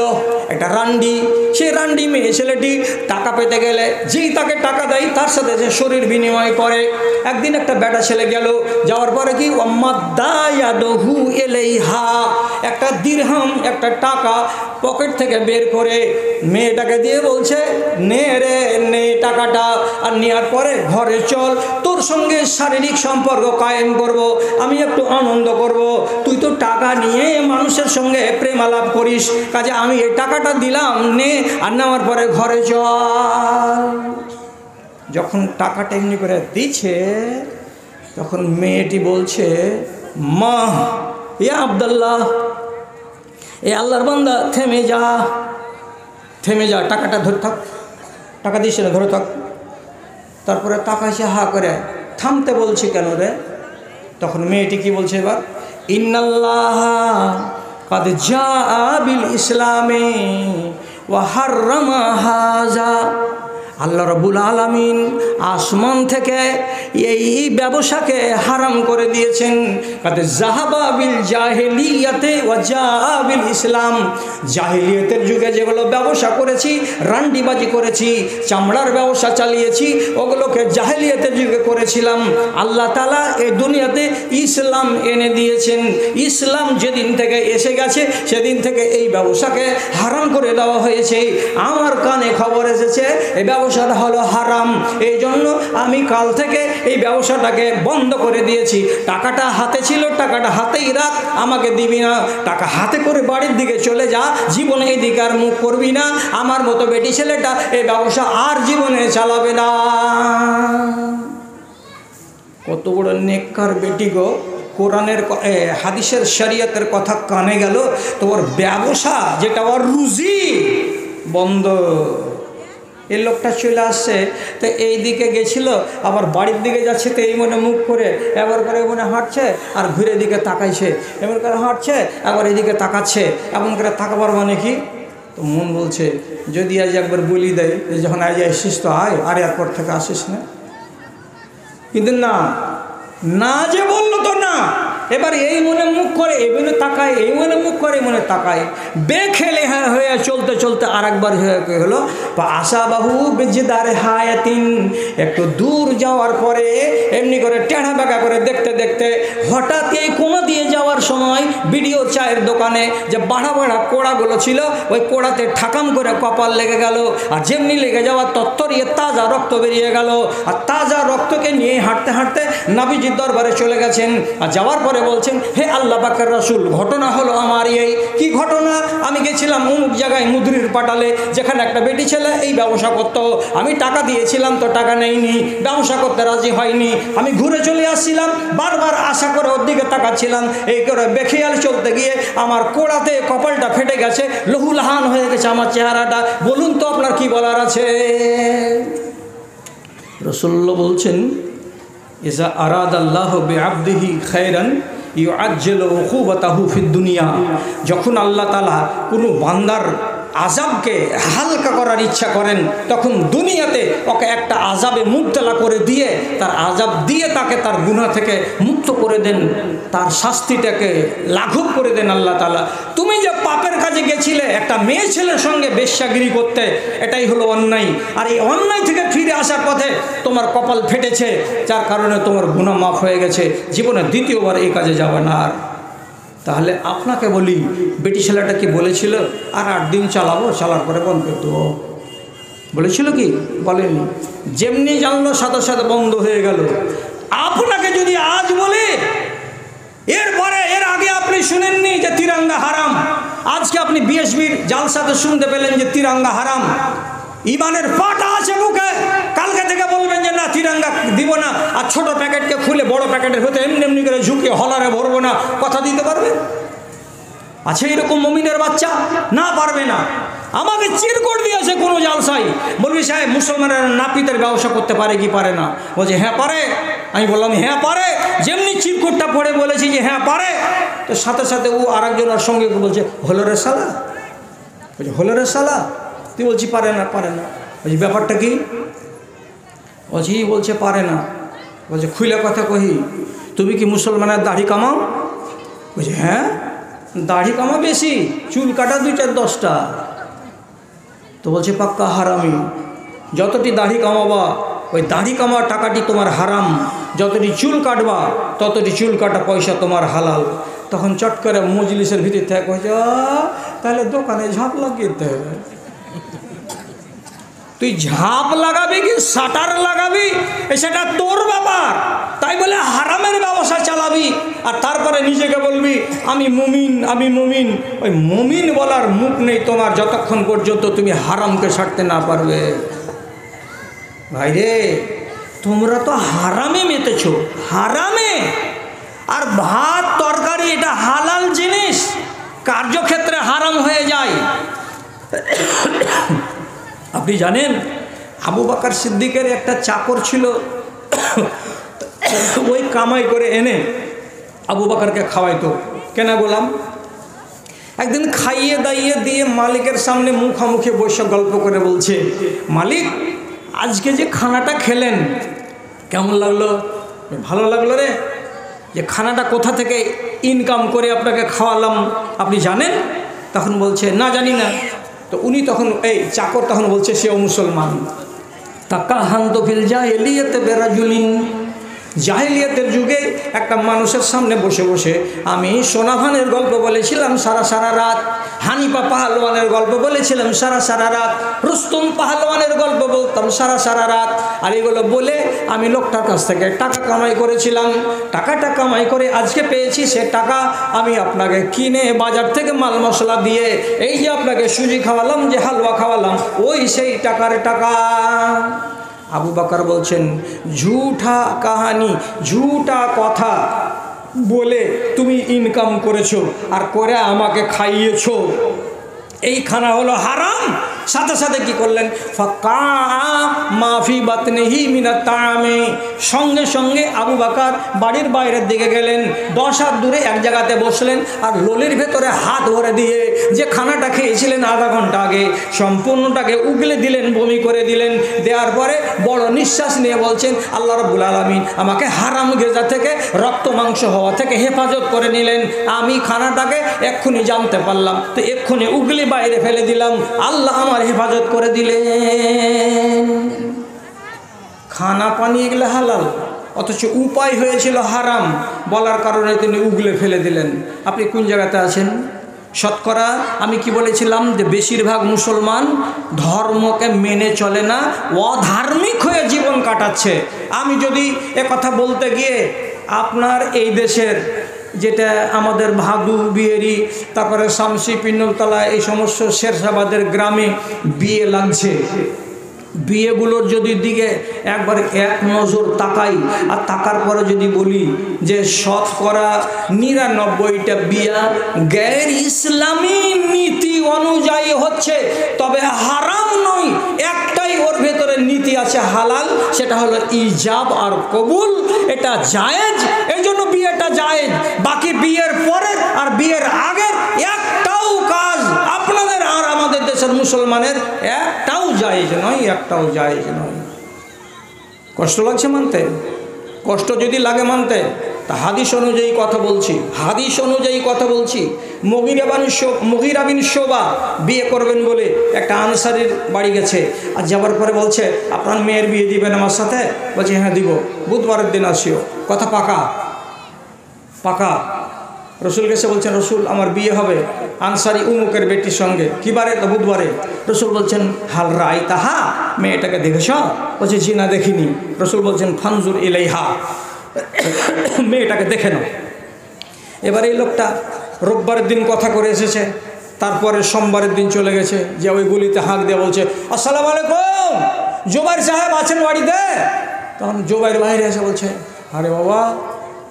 একটা রান্ডি। সেই রান্ডি মেয়ে ছেলেটি টাকা পেতে গেলে যেই তাকে টাকা দেয় তার সাথে সে শরীর বিনিময় করে। একদিন একটা বেটা ছেলে গেল, যাওয়ার পরে কি ওয়াম্মাদায়াদহু ইলাইহা, একটা দিরহাম, একটা টাকা পকেট থেকে বের করে মেয়েটাকে দিয়ে বলছে, নে রে নে টাকাটা, আর নেওয়ার পরে ঘরে চল, তোর সঙ্গে শারীরিক সম্পর্ক কায়েম করব, আমি একটু আনন্দ করব। তুই তো টাকা নিয়ে মানুষের সঙ্গে প্রেম আলাপ করিস, কাজে আমি এই টাকাটা দিলাম, নে, আর নেওয়ার পরে ঘরে চল। যখন টাকাটা এমনি করে দিচ্ছে তখন মেয়েটি বলছে, মা ইয়া আব্দুল্লাহ, এ আল্লাহর বান্দা থেমে যা, থেমে যা, টাকাটা ধরে থাক, টাকা দিস না, ধরে থাক। তারপরে তাকাইছে হা করে, থামতে বলছি কেন রে? তখন মেয়েটি কি বলছে এবার, ইন্নাল্লাহ কাদ জাআ বিল ইসলামে ওয়া হাররামা হাযা, আল্লাহ রাব্বুল আলামিন আসমান থেকে এই ব্যবসাকে হারাম করে দিয়েছেন। কাদ যাহাবা বিল জাহিলিয়াতে ওয়া জাআ বিল ইসলাম, জাহিলিয়াতের যুগে যেগুলো ব্যবসা করেছি, রান্ডিবাজি করেছি, চামড়ার ব্যবসা চালিয়েছি, ওগুলোকে জাহিলিয়াতের যুগে করেছিলাম। আল্লাহ তাআলা এই দুনিয়াতে ইসলাম এনে দিয়েছেন। ইসলাম যেদিন থেকে এসে গেছে সেদিন থেকে এই ব্যবসাকে হারাম করে দেওয়া হয়েছে। আমার কানে খবর এসেছে এই ব্যবসাটা হলো হারাম, এই জন্য আমি কাল থেকে এই ব্যবসাটাকে বন্ধ করে দিয়েছি। টাকাটা হাতে ছিল, টাকাটা হাতেই রাখ, আমাকে দিবি না, টাকা হাতে করে বাড়ির দিকে চলে যা, জীবনে এই দিকে আর মুখ করবি না। আমার মতো বেটি ছেলেটা এই ব্যবসা আর জীবনে চালাবে না। কত বড় নেককার বেটি গো, কোরআনের হাদিসের শরীয়তের কথা কানে গেল, তো ওর ব্যবসা যেটা ওর রুজি বন্ধ। এই লোকটা চলে আসছে, তো এই দিকে গেছিল, আবার বাড়ির দিকে যাচ্ছে, তো এই মনে মুখ করে এবার করে মনে হাঁটছে, আর ঘুরে দিকে তাকাইছে, এবার করে হাঁটছে, আবার এদিকে তাকাচ্ছে। এমন করে তাকাবার মানে কি? তো মন বলছে যদি আজ একবার বলি দেয় যে যখন আজ আসিস তো আয়, আর এরপর থেকে আসিস না। কিন্তু না, না যে বললো তো না, এবার এই মনে মুখ করে এই মনে তাকায়, এই মনে মুখ করে মনে তাকায়, বেখেলে হয়ে চলতে চলতে আর একবার হলো আশা বাহু বেজেদারে হায়াতিন। একটু দূর যাওয়ার পরে এমনি করে টেढ़া বেঁকা করে দেখতে দেখতে হঠাৎ এই কোণা দিয়ে যাওয়ার সময় ভিডিও চায়ের দোকানে যে বাড়া বাড়া কোড়াগুলো ছিল, ওই কোড়াতে ঠাকাম করে কপাল লেগে গেল, আর যেমনি লেগে যাওয়ার তত্তরিয়ে তাজা রক্ত বেরিয়ে গেল। আর তাজা রক্তকে নিয়ে হাঁটতে হাঁটতে নবীজির দরবারে চলে গেছেন। আর যাওয়ার পরে বলছেন, হে আল্লাহ পাকের রাসূল, ঘটনা হলো আমার এই। কি ঘটনা? আমি গেছিলাম অমুক জায়গায় মুদ্রির পাটালে, যেখানে একটা বেটি ছেলে এই ব্যবসা করতো। আমি টাকা দিয়েছিলাম তো টাকা নেইনি, ব্যবসা করতে রাজি হয়নি। আমি ঘুরে চলে আসছিলাম, বারবার আশা করে ওর দিকে তাকাচ্ছিলাম। এই করে বেখেয়াল চলতে গিয়ে আমার কোড়াতে কপালটা ফেটে গেছে, লহুলাহান হয়ে গেছে আমার চেহারাটা। বলুন তো আপনার কি বলার আছে? রাসূলুল্লাহ বলছেন, ইজা আরাদাল্লাহু বিআবদিহি খায়রান ইউআজ্জিলু উকুবাতাহু ফিদ দুনিয়া। যখন আল্লাহ তাআলা কোনো বান্দার আযাবকে হালকা করার ইচ্ছা করেন, তখন দুনিয়াতে ওকে একটা আযাবে মুবতলা করে দিয়ে, তার আযাব দিয়ে তাকে তার গুনাহ থেকে মুক্ত করে দেন, তার শাস্তিটাকে লাঘব করে দেন আল্লাহ তাআলা। তুমি যে পাপের কাজে গেছিলে একটা মেয়ে ছেলের সঙ্গে বেশ্যাগিরি করতে, এটাই হলো অন্যায়। আর এই অন্যায় থেকে ফিরে আসার পথে তোমার কপাল ফেটেছে, যার কারণে তোমার গুনাহ মাফ হয়ে গেছে, জীবনে দ্বিতীয়বার এই কাজে যাবে না আর। তাহলে আপনাকে বলি, বেটি ছেলেটা কি বলেছিল আর 8 দিন চালাবো, চালার পরে বন্ধ করে দেবো? বলেছিল কি? বলেনি। যেমনি জানলো সাথে সাথে বন্ধ হয়ে গেল। আপনাকে যদি আজ বলে, এরপরে এর আগে আপনি শুনেননি যে তিরঙ্গা হারাম, আজকে আপনি বিএসবির জালসাতে শুনতে পেলেন যে তিরঙ্গা হারাম, ইমানের পাটা আছে বুকে, কালকে থেকে বলবেন যে না তিরঙ্গা দিব না, আর ছোট প্যাকেটকে খুলে বড় প্যাকেটের ভেতরে এমনি এমনি করে ঝুঁকিয়ে হলারে ভরবো না, কথা দিতে পারবে? আছে এরকম মুমিনের বাচ্চা? না, পারবে না। আমাকে চিরকুট দিয়েছে কোনো জালসাই, বলবি সাহেব মুসলমানের নাপিতের ব্যবসা করতে পারে কি পারে না? বলছে হ্যাঁ পারে। আমি বললাম হ্যাঁ পারে। যেমনি চিরকুটটা পড়ে বলেছি যে হ্যাঁ পারে, তো সাথে সাথে ও আরেকজনের সঙ্গে বলছে হলো রে শালা। বলছে হলো রে শালা। তুই বলছি পারে না, পারে না। বলছি ব্যাপারটা কি? বলছে পারে না। বলছে খুলে কথা কহি, তুমি কি মুসলমানের দাড়ি কামাও? বলছে হ্যাঁ, দাড়ি কামা বেশি, চুল কাটা 2-4-10টা। তো বলছে পাক্কা হারামি। যতটি দাড়ি কামাবা ওই দাড়ি কামার টাকাটি তোমার হারাম, যতটি চুল কাটবা ততটি চুল কাটা পয়সা তোমার হালাল। তখন চট করে মজলিসের ভিতর থেকে কইছে তাহলে দোকানে ঝাঁপ লাগিয়ে দিতে হবে। তুই ঝাঁপ লাগাবি কি শাটার লাগাবি সেটা তোর ব্যাপার, তাই বলে হারামের ব্যবসা চালাবি আর তারপরে নিজেকে বলবি আমি মুমিন, আমি মুমিন। ওই মুমিন বলার মুখ নেই তোমার যতক্ষণ পর্যন্ত তুমি হারামকে ছাড়তে না পারবে। ভাইরে, তোমরা তো হারামে মেতেছ, হারামে। আর ভাত তরকারি এটা হালাল জিনিস, কার্যক্ষেত্রে হারাম হয়ে যায়। আপনি জানেন আবু বকর সিদ্দিকের একটা চাকর ছিল, ওই কামাই করে এনে আবু বকরকে খাওয়াইতো। কেন গোলাম? একদিন খাইয়ে দাইয়ে দিয়ে মালিকের সামনে মুখামুখি বসে গল্প করে বলছে, মালিক আজকে যে খানাটা খেলেন কেমন লাগলো? ভালো লাগলো রে। যে খানাটা কোথা থেকে ইনকাম করে আপনাকে খাওয়ালাম আপনি জানেন? তখন বলছে না, জানি না। তো উনি তখন এই চাকর তখন বলছে সেও মুসলমান। তাকা হান্ত ফিল জাহিলিয়াতে বেরাজুলিন, জাহিলিয়াতের যুগে একটা মানুষের সামনে বসে বসে আমি সোনাভানের গল্প বলেছিলাম সারা রাত, হানিফা পাহলওয়ানের গল্প বলেছিলাম সারা রাত, রুস্তম পাহলওয়ানের গল্প বলতাম সারা রাত। আর এগুলো বলে আমি লোকটার কাছ থেকে টাকা কামাই করেছিলাম। টাকাটা কামাই করে আজকে পেয়েছি, সে টাকা আমি আপনাকে কিনে বাজার থেকে মাল মশলা দিয়ে এই যে আপনাকে সুজি খাওয়ালাম, যে হালুয়া খাওয়ালাম, ওই সেই টাকার টাকা। আবু বকর বলছেন ঝুঠা কাহানি, ঝুঠা কথা বলে তুমি ইনকাম করেছো আর করে আমাকে খাইয়েছো, এই খানা হলো হারাম। সাথে সাথে কি করলেন? ফাকা মাফি বাতনিহি মিনাত তাআমি, সঙ্গে সঙ্গে আবু বকর বাড়ির বাইরের দিকে গেলেন, 10 হাত দূরে এক জায়গাতে বসলেন আর লোলের ভেতরে হাত ভরে দিয়ে যে খানাটা খেয়েছিলেন আধা ঘন্টা আগে সম্পূর্ণটাকে উগলে দিলেন, বমি করে দিলেন। দেওয়ার পরে বড় নিঃশ্বাস নিয়ে বলছেন আল্লাহ রাব্বুল আলামিন আমাকে হারাম গেজা থেকে, রক্ত মাংস হওয়া থেকে হেফাজত করে নিলেন। আমি খানাটাকে এক্ষুনি জানতে পারলাম, তো এক্ষুনি উগলে বাইরে ফেলে দিলাম, আল্লাহ আমার হেফাজত করে দিলেন। খানা পানি এগুলো হালাল, অথচ উপায় হয়েছিল হারাম, বলার কারণে তিনি উগলে ফেলে দিলেন। আপনি কোন জায়গাতে আছেন? শতকরা আমি কি বলেছিলাম যে বেশিরভাগ মুসলমান ধর্মকে মেনে চলে না, অধার্মিক হয়ে জীবন কাটাচ্ছে। আমি যদি কথা বলতে গিয়ে আপনার এই দেশের যেটা আমাদের ভাদু বিয়েরি, তারপরে শামসি পিন্নতলা, এই সমস্ত শেরশাবাদের গ্রামে বিয়ে লাগছে, বিয়েগুলোর যদি দিকে একবার এক নজর তাকাই আর তাকার পরে যদি বলি যে শতকরা 99টা বিয়া গ্যার ইসলামী নীতি অনুযায়ী হচ্ছে, তবে হারাম নয়, একটাই ওর ভেতরে নীতি আছে হালাল, সেটা হলো ইজাব আর কবুল, এটা জায়েজ, এই জন্য বিয়েটা জায়েজ। বাকি বিয়ের পরের আর বিয়ের আগের একটাও কাজ আপনাদের আর আমাদের দেশের মুসলমানের একটাও জায়েজ নয়, একটাও জায়েজ নয়। কষ্ট লাগছে মানতে? কষ্ট যদি লাগে মানতে, তা হাদিস অনুযায়ী কথা বলছি, হাদিস অনুযায়ী কথা বলছি। মুগীরা বিন শোবা বিয়ে করবেন বলে একটা আনসারীর বাড়ি গেছে, আর যাবার পরে বলছে আপনার মেয়ের বিয়ে দিবেন আমার সাথে? বলছে হ্যাঁ দিব, বুধবারের দিন আসিও। কথা পাকা পাকা। রসুলকে এসে বলছেন, রসুল আমার বিয়ে হবে আনসারি উমুকের বেটির সঙ্গে। কী বারে? তো বুধবারে। রসুল বলছেন, হাল রাই তাহা, মেয়েটাকে দেখেছ? বলছে, জি না দেখিনি। রসুল বলছেন, ফানজুর ইলাইহা, মেয়েটাকে দেখে নাও। এবার এই লোকটা রোববারের দিন কথা করে এসেছে, তারপরে সোমবারের দিন চলে গেছে, যে ওই গুলিতে হাঁক দিয়ে বলছে, আসসালামু আলাইকুম, জোবাইর সাহেব আছেন বাড়িতে? তখন জোবাইর বাইরে এসে বলছে, আরে বাবা,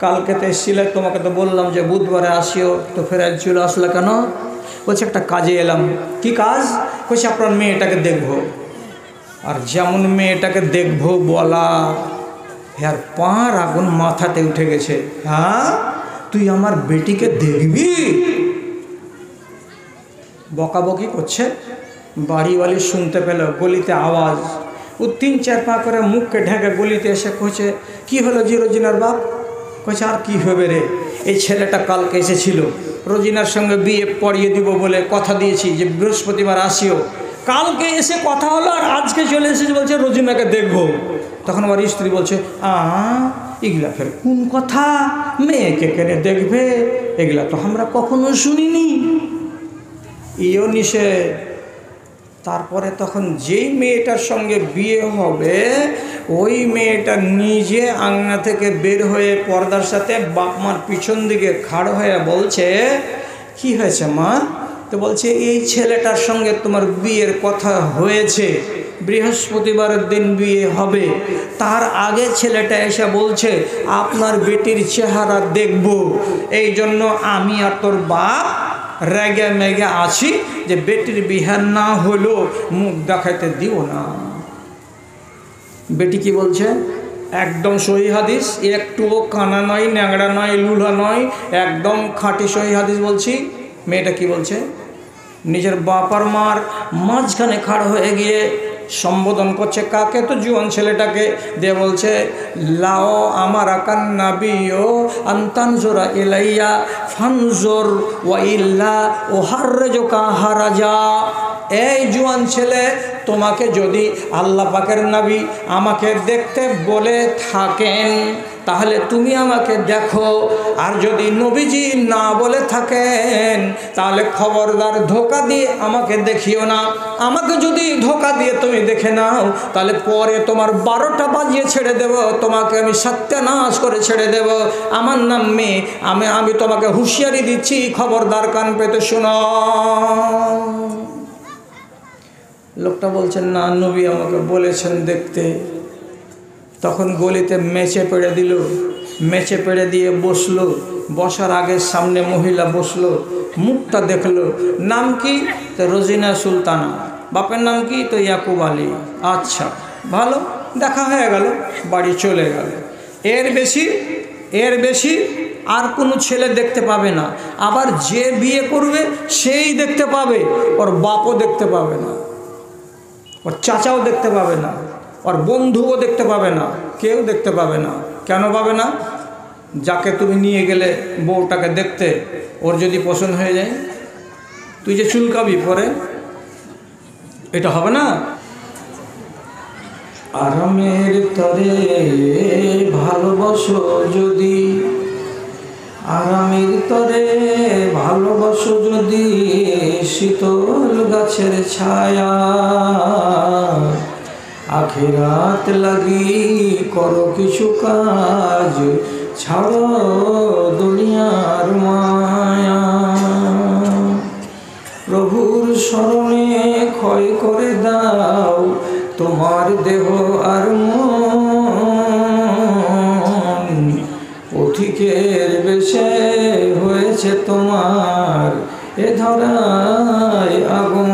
কালকে তো এসেছিলে, তোমাকে তো বললাম যে বুধবারে আসিও, তো ফের আজ চলে আসলে কেন? বলছে, একটা কাজে এলাম। কি কাজ? বলছে, আপনার মেয়েটাকে দেখবো। আর যেমন মেয়েটাকে দেখবো বলা, আর পাঁর আগুন মাথাতে উঠে গেছে। হ্যাঁ, তুই আমার বেটিকে দেখবি? বকাবকি করছে। বাড়িওয়ালি শুনতে পেল, গলিতে আওয়াজ। ও 3-4 পা করে মুখকে ঢেকে গলিতে এসে কইছে, কি হলো জি রোজিনার বাপ? কইছে, আর কি হবে রে, এই ছেলেটা কালকে এসেছিল, রোজিনার সঙ্গে বিয়ে পড়িয়ে দিব বলে কথা দিয়েছি যে বৃহস্পতিবার আসিও। কালকে এসে কথা হলো, আর আজকে চলে এসেছে, বলছে রোজিনাকে দেখবো। তখন আমার স্ত্রী বলছে, এগুলা ফের কোন কথা? মেয়েকে কেনে দেখবে? এগুলা তো আমরা কখনো শুনিনি। ইও নিষেধ। তারপরে তখন যেই মেয়েটার সঙ্গে বিয়ে হবে, ওই মেয়েটা নিজে আঙনা থেকে বের হয়ে পর্দার সাথে বাপ মার পিছন দিকে খাড় হয়ে বলছে, কি হয়েছে মা? তো বলছে, এই ছেলেটার সঙ্গে তোমার বিয়ের কথা হয়েছে, বৃহস্পতিবারের দিন বিয়ে হবে। তার আগে ছেলেটা এসে বলছে, আপনার বেটির চেহারা দেখব। এই জন্য আমি আর তোর বাপ রেগে মেগে আছি যে বেটির বিয়ে না হলো মুখ দেখাইতে দিও না। বেটি কি বলছে? একদম সহি হাদিস, একটুও কানা নয়, ন্যাংড়া নয়, লুলা নয়, একদম খাঁটি সহি হাদিস বলছি। মেয়েটা কি বলছে? নিজের বাপার মার মাঝখানে খাড় হয়ে গিয়ে সম্বোধন করছে কাকে? তো জুয়ান ছেলেটাকে দিয়ে বলছে, লাও আমার আকান নাবিও আন্তানজোরা ইলাইয়া ফানজোর ওয়া ইল্লা ও হাররেজোকা হারাজা। এই জুয়ান ছেলে, তোমাকে যদি আল্লাহ পাকের নবী আমাকে দেখতে বলে থাকেন, তাহলে তুমি আমাকে দেখো। আর যদি নবীজি না বলে থাকেন, তাহলে খবরদার ধোকা দিয়ে আমাকে দেখিও না। আমাকে যদি ধোকা দিয়ে তুমি দেখে নাও, তাহলে পরে তোমার 12টা বাজিয়ে ছেড়ে দেব, তোমাকে আমি সত্যানাশ করে ছেড়ে দেব। আমার নাম মেয়ে, আমি তোমাকে হুঁশিয়ারি দিচ্ছি, খবরদার কান পেতে শোনো। লোকটা বলছেন, না, নবী আমাকে বলেছেন দেখতে। তখন গলিতে মেচে পেড়ে দিল, মেচে পেড়ে দিয়ে বসলো। বসার আগে সামনে মহিলা বসলো, মুখটা দেখলো। নাম কি? তো রোজিনা সুলতানা। বাপের নাম কি? তো ইয়াকুব আলী। আচ্ছা, ভালো, দেখা হয়ে গেল, বাড়ি চলে গেল। এর বেশি আর কোনো ছেলে দেখতে পাবে না। আবার যে বিয়ে করবে সেই দেখতে পাবে, ওর বাপও দেখতে পাবে না, ওর চাচাও দেখতে পাবে না, ওর বন্ধুও দেখতে পাবে না, কেউ দেখতে পাবে না। কেন পাবে না? যাকে তুমি নিয়ে গেলে বউটাকে দেখতে, ওর যদি পছন্দ হয়ে যায়, তুই যে চুলকাবি পরে, এটা হবে না। আরামের তরে ভালোবাসো যদি, আরামের তরে ভালোবাসো যদি, শীতল গাছের ছায়া, আখিরাত লাগি করো কিছু কাজ, ছাড়ো দুনিয়ার মায়া। প্রভুর শরণে ক্ষয় করে দাও তোমার দেহ আর মন, পথিকের বেশে হয়েছে তোমার এ ধরায় আগুন।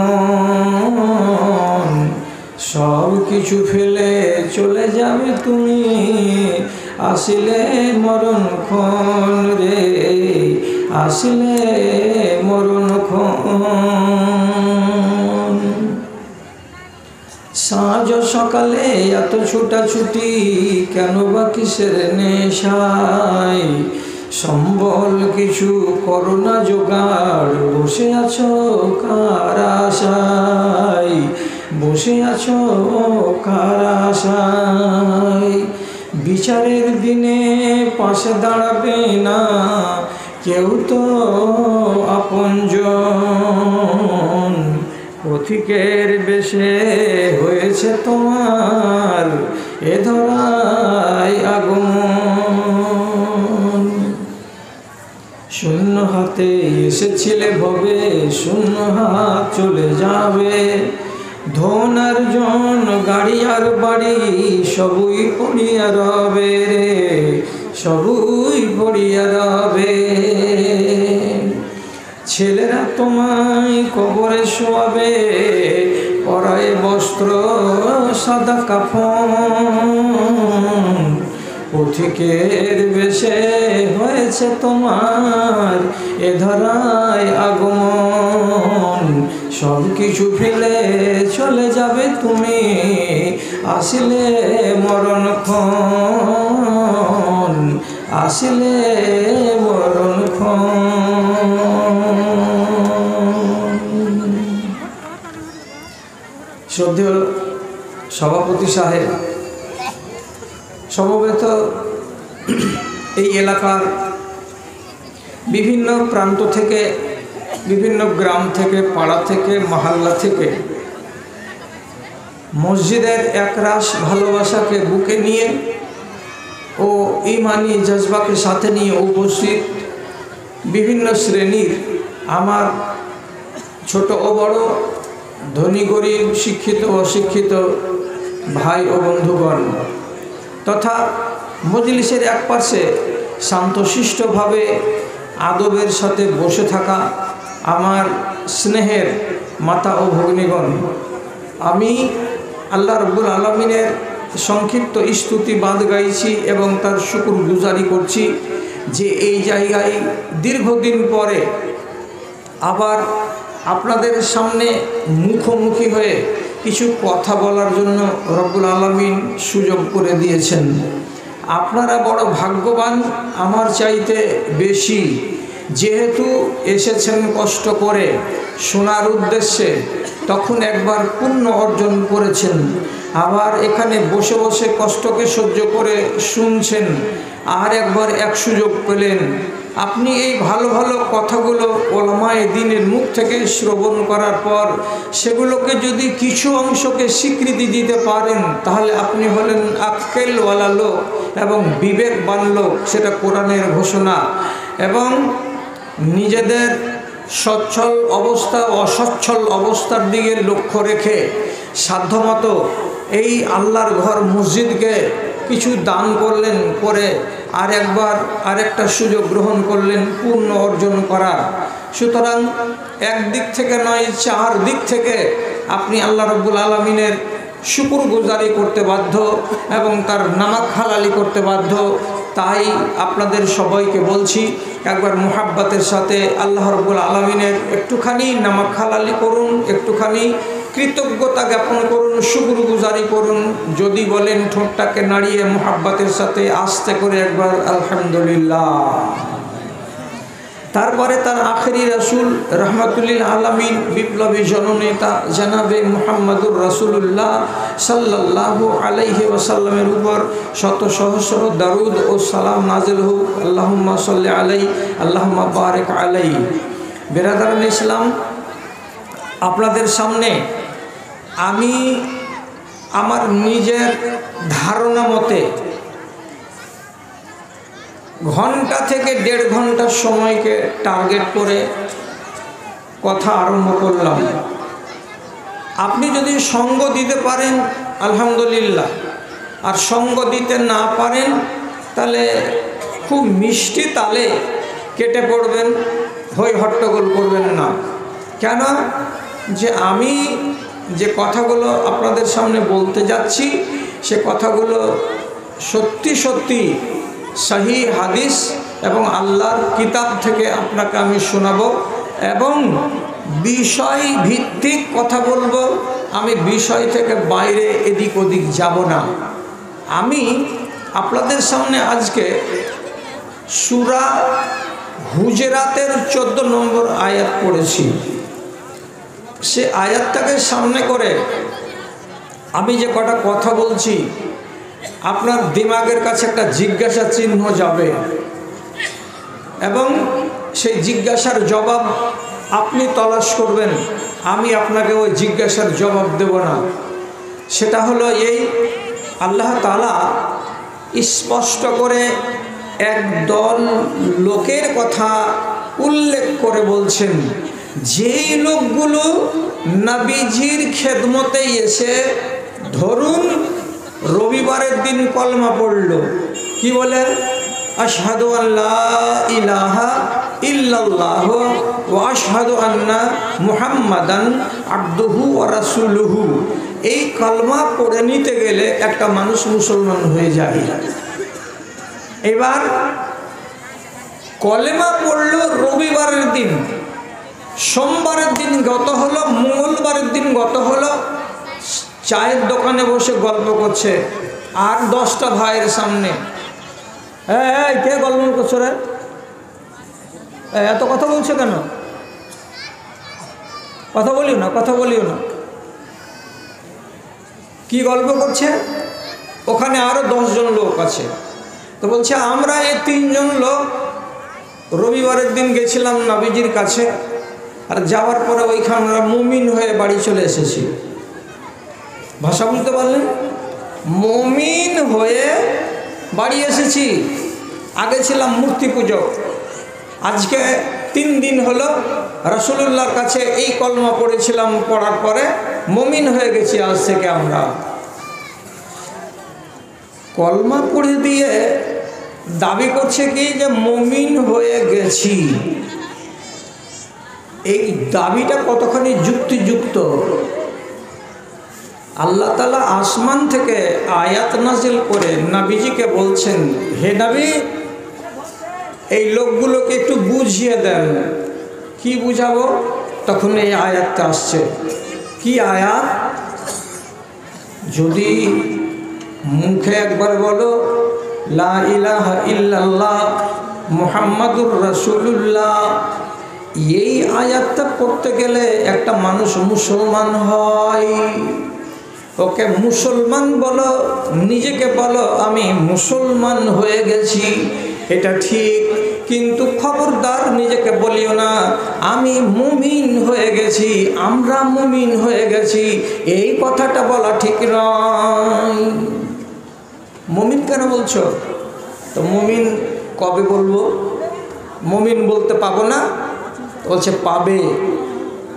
সব কিছু ফেলে চলে যাবে তুমি, আসিলে মরণক্ষণ রে, আসিলে মরণক্ষণ। সাঁঝ সকালে এত ছুটাছুটি কেন বা কিসের নেশায়? সম্বল কিছু করো না জোগাড়, বসে আছো কার আশায়, বসে আছো কার আশায়? বিচারের দিনে পাশে দাঁড়াবে না কেউ তো আপনজন, পথিকের বেশে হয়েছে তোমার এ ধরায় আগমন। শূন্য হাতে এসেছিলে ভবে, শূন্য হাত চলে যাবে। ধন আর জন, গাড়ি আর বাড়ি, সবই পড়িয়া রবে রে, সবই পড়িয়া রবে। ছেলেরা তোমায় কবরে শোয়াবে, পরায় বস্ত্র সাদা কাফন। পথিকের বেশে হয়েছে তোমার এ ধরায় আগমন। সব কিছু ফেলে চলে যাবে তুমি, আসিলে মরণক্ষণ, আসিলে মরণক্ষণ। শ্রদ্ধেয় সভাপতি সাহেব, সমবেত এই এলাকার বিভিন্ন প্রান্ত থেকে, বিভিন্ন গ্রাম থেকে, পাড়া থেকে, মহল্লা থেকে মসজিদের একরাশ ভালোবাসাকে বুকে নিয়ে ও ঈমানি জজবাকে সাথে নিয়ে উপস্থিত বিভিন্ন শ্রেণীর আমার ছোট ও বড়, ধনী গরিব, শিক্ষিত অশিক্ষিত ভাই ও বন্ধুগণ তথা মজলিসের এক পাশে শান্তশিষ্টভাবে আদবের সাথে বসে থাকা আমার স্নেহের মাতা ও ভগ্নীগণ, আমি আল্লাহ রাব্বুল আলামিনের সংক্ষিপ্ত স্তুতি বাঁধ গাইছি এবং তার শুকর গুজারি করছি যে এই জায়গায় দীর্ঘদিন পরে আবার আপনাদের সামনে মুখোমুখি হয়ে কিছু কথা বলার জন্য রব্বুল আলামিন সুযোগ করে দিয়েছেন। আপনারা বড় ভাগ্যবান আমার চাইতে বেশি, যেহেতু এসেছেন কষ্ট করে শোনার উদ্দেশ্যে, তখন একবার পুণ্য অর্জন করেছেন, আবার এখানে বসে বসে কষ্টকে সহ্য করে শুনছেন, আর একবার এক সুযোগ পেলেন। আপনি এই ভালো ভালো কথাগুলো ওলামায়ে দ্বীনের মুখ থেকে শ্রবণ করার পর সেগুলোকে যদি কিছু অংশকে স্বীকৃতি দিতে পারেন, তাহলে আপনি হলেন আক্কেলওয়ালা লোক এবং বিবেকবান লোক, সেটা কোরআনের ঘোষণা। এবং নিজেদের সচ্ছল অবস্থা অসচ্ছল অবস্থার দিকে লক্ষ্য রেখে সাধ্যমতো এই আল্লাহর ঘর মসজিদকে কিছু দান করলেন, করে আরেকটা সুযোগ গ্রহণ করলেন পূর্ণ অর্জন করার। সুতরাং একদিক থেকে নয়, চার দিক থেকে আপনি আল্লাহ রাব্বুল আলামিনের শুকরগুজারি করতে বাধ্য এবং তার নামাক হালালি করতে বাধ্য। তাই আপনাদের সবাইকে বলছি, একবার মুহাব্বতের সাথে আল্লাহ রাব্বুল আলামিনের একটুখানি নামাক হালালি করুন, একটুখানি কৃতজ্ঞতা জ্ঞাপন করুন, শুকরগুজারি করুন। যদি বলেন ঠোঁটটাকে নাড়িয়ে মুহাব্বতের সাথে আস্তে করে একবার আলহামদুলিল্লাহ। তারপরে তার আখেরি রাসূল রহমাতুল্লিল আলামিন, বিপ্লবী জননেতা জনাবে মুহাম্মদুর রাসূলুল্লাহ সাল্লাল্লাহু আলাইহি ওয়াসাল্লামের উপর শত সহস্র দারুদ ও সালাম নাজিল হোক। আল্লাহুম্মা সাল্লি আলাইহি, আল্লাহুম্মা বারিক আলাইহি। বিরাদারান ইসলাম, আপনাদের সামনে আমি আমার নিজের ধারণা মতে ঘন্টা থেকে 1.5 ঘন্টার সময়কে টার্গেট করে কথা আরম্ভ করলাম। আপনি যদি সঙ্গ দিতে পারেন আলহামদুলিল্লাহ, আর সঙ্গ দিতে না পারেন তাহলে খুব মিষ্টি তালে কেটে পড়বেন, হই হট্টগোল করবেন না। কেন যে আমি যে কথাগুলো আপনাদের সামনে বলতে যাচ্ছি সে কথাগুলো সত্যি সত্যি সহি হাদিস এবং আল্লাহর কিতাব থেকে আপনাকে আমি শোনাবো এবং বিষয় ভিত্তিক কথা বলবো। আমি বিষয় থেকে বাইরে এদিক ওদিক যাব না। আমি আপনাদের সামনে আজকে সূরা হুজরাতের 14 নম্বর আয়াত পড়েছি। সে আয়াতটাকে সামনে করে আমি যে কটা কথা বলছি আপনার দিমাগের কাছে একটা জিজ্ঞাসা চিহ্ন যাবে এবং সেই জিজ্ঞাসার জবাব আপনি তলাশ করবেন, আমি আপনাকে ওই জিজ্ঞাসার জবাব দেব না। সেটা হলো এই, আল্লাহ তাআলা স্পষ্ট করে একদল লোকের কথা উল্লেখ করে বলছেন, যেই লোকগুলো নবীজির খেদমতে এসে ধরুন রবিবারের দিন কলমা পড়ল, কি বলে? আশহাদু আল্লা ইলাহা ইল্লাল্লাহ ওয়া আশহাদু আন্না মুহাম্মাদান আবদুহু ওয়া রাসূলুহু। এই কলমা পড়ে নিতে গেলে একটা মানুষ মুসলমান হয়ে যায়। এবার কলেমা পড়লো রবিবারের দিন, সোমবারের দিন গত হলো, মঙ্গলবারের দিন গত হলো, চায়ের দোকানে বসে গল্প করছে আর 10টা ভাইয়ের সামনে। এই কে গল্প করছো রে? এত কথা বলছো কেন? কথা বলিও না, কথা বলিও না। কি গল্প করছে? ওখানে আরো 10 জন লোক আছে। তো বলছে আমরা এই 3 জন লোক রবিবারের দিন গেছিলাম নবীজির কাছে, আর যাওয়ার পরে ওইখানে আমরা মুমিন হয়ে বাড়ি চলে এসেছি। ভাষা বলতে পারলেন? মুমিন হয়ে বাড়ি এসেছি। আগে ছিলাম মূর্তি পূজক, আজকে 3 দিন হলো রাসূলুল্লাহর কাছে এই কলমা পড়েছিলাম, পড়ার পরে মুমিন হয়ে গেছি আজ থেকে আমরা। কলমা পড়ে দিয়ে দাবি করছে কি যে মুমিন হয়ে গেছি। এই দাবিটা কতখানি যুক্তিযুক্ত? আল্লাহ তাআলা আসমান থেকে আয়াত নাজিল করে নবীজিকে বলছেন, হে নবী এই লোকগুলোকে একটু বুঝিয়ে দেন। কি বুঝাবো? তখন এই আয়াতটা আসছে। কি আয়াত? যদি মুখে একবার বলো লা ইলাহা ইল্লাল্লাহ মুহাম্মাদুর রাসূলুল্লাহ, এই আয়াতটা পড়তে গেলে একটা মানুষ মুসলমান হয়। ওকে মুসলমান বলো, নিজেকে বলো আমি মুসলমান হয়ে গেছি, এটা ঠিক, কিন্তু খবরদার নিজেকে বলিও না আমি মুমিন হয়ে গেছি, আমরা মুমিন হয়ে গেছি, এই কথাটা বলা ঠিক নয়। মুমিন কেন বলছো? তো মুমিন কবে বলবো? মুমিন বলতে পাবো না? বলছে পাবে।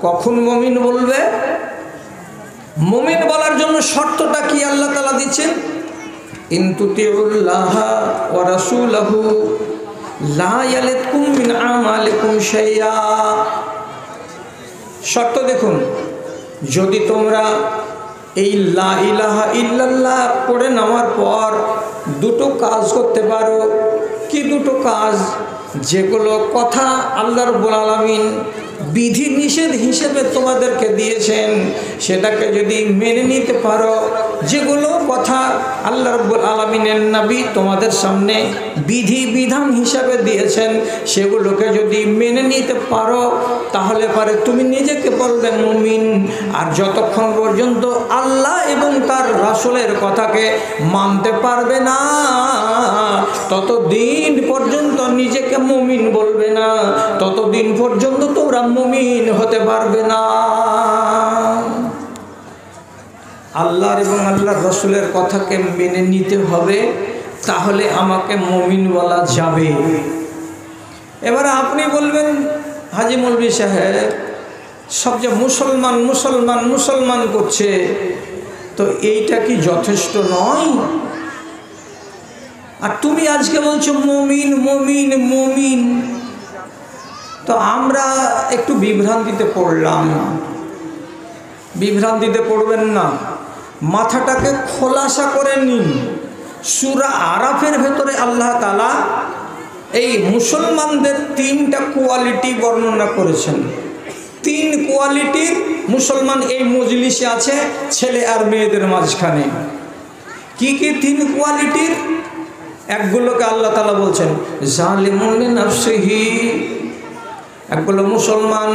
কখন মুমিন বলবে? মুমিন বলার জন্য শর্তটা কি আল্লাহ তাআলা দিচ্ছেন? ইন তুতিউল্লাহ ওয়া রাসূলাহু লা ইয়ালিতকুম মিন আমালিকুম শাইআ। শর্ত দেখুন, যদি তোমরা এই লা ইলাহা ইল্লাল্লাহ পড়ে নেওয়ার পর 2টো কাজ করতে পারো। কি 2টো কাজ? যেগুলো কথা আল্লাহ রাব্বুল আলামিন বিধি নিষেধ হিসেবে তোমাদেরকে দিয়েছেন, সেটাকে যদি মেনে নিতে পারো, যেগুলো কথা আল্লাহ রাব্বুল আলামিনের নবী তোমাদের সামনে বিধি বিধান হিসাবে দিয়েছেন, সেগুলোকে যদি মেনে নিতে পারো, তাহলে পারে তুমি নিজেকে বলবে মুমিন। আর যতক্ষণ পর্যন্ত আল্লাহ এবং তার রাসূলের কথাকে মানতে পারবে না, ততদিন পর্যন্ত নিজেকে মুমিন বলবে না, ততদিন পর্যন্ত তোমরা মুমিন হতে পারবে না। আল্লাহর এবং আল্লাহর রাসূলের কথাকে মেনে নিতে হবে, তাহলে আমাকে মুমিন বলা যাবে। এবারে আপনি বলবেন হাজী মৌলভী সাহেব সব যে মুসলমান মুসলমান মুসলমান করছে, তো এইটা কি যথেষ্ট নয়? আর তুমি আজকে বলছো মুমিন মুমিন মুমিন। তো আমরা একটু বিভ্রান্তিতে পড়লাম। বিভ্রান্তিতে পড়বেন না, মাথাটাকে খোলাসা করে নিন। সূরা আরাফের ভেতরে আল্লাহ তাআলা এই মুসলমানদের 3টা কোয়ালিটি বর্ণনা করেছেন। 3 কোয়ালিটির মুসলমান এই মজলিসে আছে, ছেলে আর মেয়েদের মাঝখানে। কি কি 3 কোয়ালিটির? একগুলোকে আল্লাহ তাআলা বলছেন জালিমুন লিনাফসিহি। একগুলো মুসলমান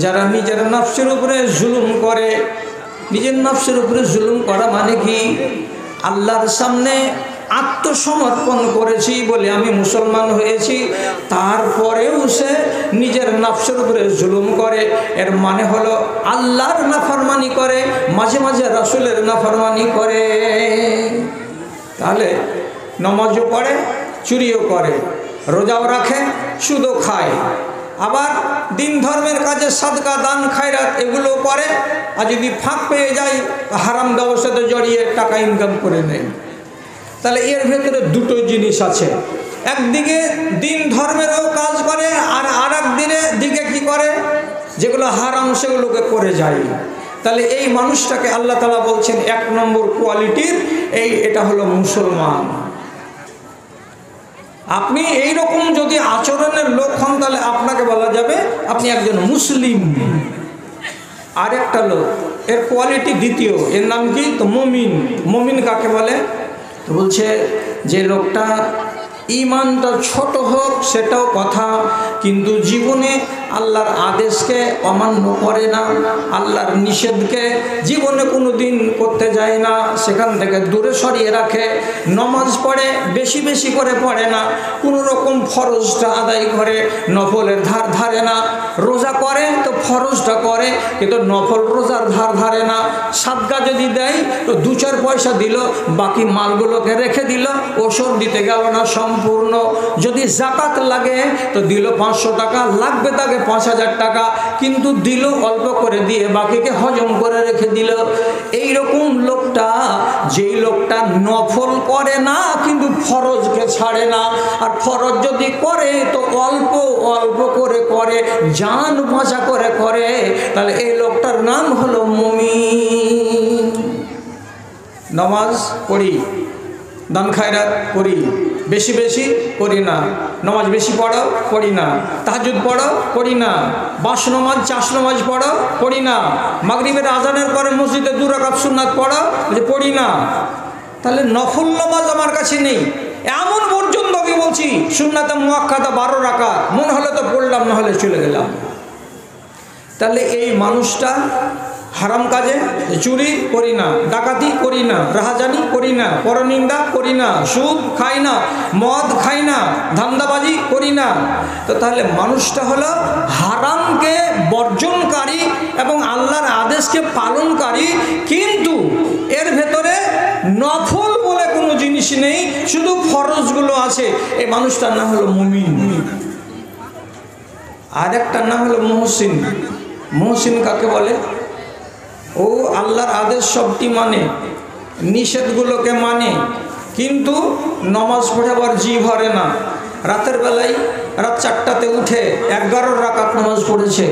যারা নিজের নফসের উপরে জুলুম করে। নিজের নফসের উপরে জুলুম করা মানে কি? আল্লাহর সামনে আত্মসমর্পণ করেছি বলে আমি মুসলমান হয়েছি, তারপরেও সে নিজের নফসের উপরে জুলুম করে। এর মানে হলো আল্লাহর নাফরমানি করে, মাঝে মাঝে রাসূলের নাফরমানি করে। তাহলে নামাজও পড়ে, চুরিও করে, রোজাও রাখে, সুদও খায়, আবার দিন ধর্মের কাজে সাদকা দান খায়রাত এগুলো করে। আর যদি ফাঁক পেয়ে যায় হারাম ব্যবসাতে জড়িয়ে টাকা ইনকাম করে নেয়। তাহলে এর ভেতরে দুটো জিনিস আছে, একদিকে দিন ধর্মেরও কাজ করে, আর আরেক দিকে কি করে, যেগুলো হারাম সেগুলোকে করে যায়। তাহলে এই মানুষটাকে আল্লাহ তাআলা বলছেন 1 নম্বর কোয়ালিটির এটা হলো মুসলমান। আপনি এই রকম যদি আচরণের লোক হন তাহলে আপনাকে বলা যাবে আপনি একজন মুসলিম। আরেকটা লোক, এর কোয়ালিটি দ্বিতীয়, এর নাম কি, তো মুমিন। মুমিন কাকে বলে? তো বলছে যে লোকটা ইমানটা ছোট হোক সেটাও কথা, কিন্তু জীবনে আল্লাহর আদেশকে অমান্য করে না, আল্লাহর নিষেধকে জীবনে কোনো দিন করতে যায় না, সেখান থেকে দূরে সরিয়ে রাখে। নমাজ পড়ে, বেশি বেশি করে পড়ে না, কোনো রকম ফরজটা আদায় করে, নফলের ধার ধারে না। রোজা করে তো ফরজটা করে, কিন্তু নফল রোজার ধার ধারে না। সাদকা যদি দেয় তো 2-4 পয়সা দিল, বাকি মালগুলোকে রেখে দিল, ওষুধ দিতে গেল না সম্পূর্ণ। যদি জাকাত লাগে তো দিল 500 টাকা, লাগবে তাকে 5000 টাকা, কিন্তু দিল অল্প করে দিয়ে বাকিকে হজম করে রেখে দিল। এইরকম লোকটা, যেই লোকটা নফল করে না কিন্তু ফরজকে ছাড়ে না, আর ফরজ যদি করে তো অল্প অল্প করে করে, জান বাঁচা করে করে, তাহলে এই লোকটার নাম হলো মুমিন। নামাজ পড়ি, দান খায়রাত করি, বেশি বেশি করি না। নামাজ বেশি পড়ো, পড়ি না। তাহাজ্জুদ পড়ো, পড়ি না। 5 নামাজ 4 নামাজ পড়ো, পড়ি না। মাগরিবের আজানের পরে মসজিদে 2 রাকাত সুন্নাত পড়ো, পড়ি না। তাহলে নফল নামাজ আমার কাছে নেই, এমন পর্যন্ত আমি বলছি সুন্নাতে মুআক্কাদা 12 রাকাত, মন হলে তো পড়লাম, না হলে চলে গেলাম। তাহলে এই মানুষটা হারাম কাজে, চুরি করি না, ডাকাতি করি না, রাহাজানি করি না, পরনিন্দা করি না, সুদ খাই না, মদ খাই না, ধান্দাবাজি করি না। তো তাহলে মানুষটা হলো হারামকে বর্জনকারী এবং আল্লাহর আদেশকে পালনকারী, কিন্তু এর ভেতরে নফল বলে কোনো জিনিস নেই, শুধু ফরজগুলো আছে। এই মানুষটার নাম হলো মুমিন। আর একটার নাম হলো মুহসিন। মুহসিন কাকে বলে? ও আল্লাহর আদেশ সবটি মানে, নিষেধগুলোকে মানে, কিন্তু নমাজ পড়ে আবার জি ভরে না। রাতের বেলায় রাত 4টাতে উঠে 11 রাকাত নামাজ পড়েছে,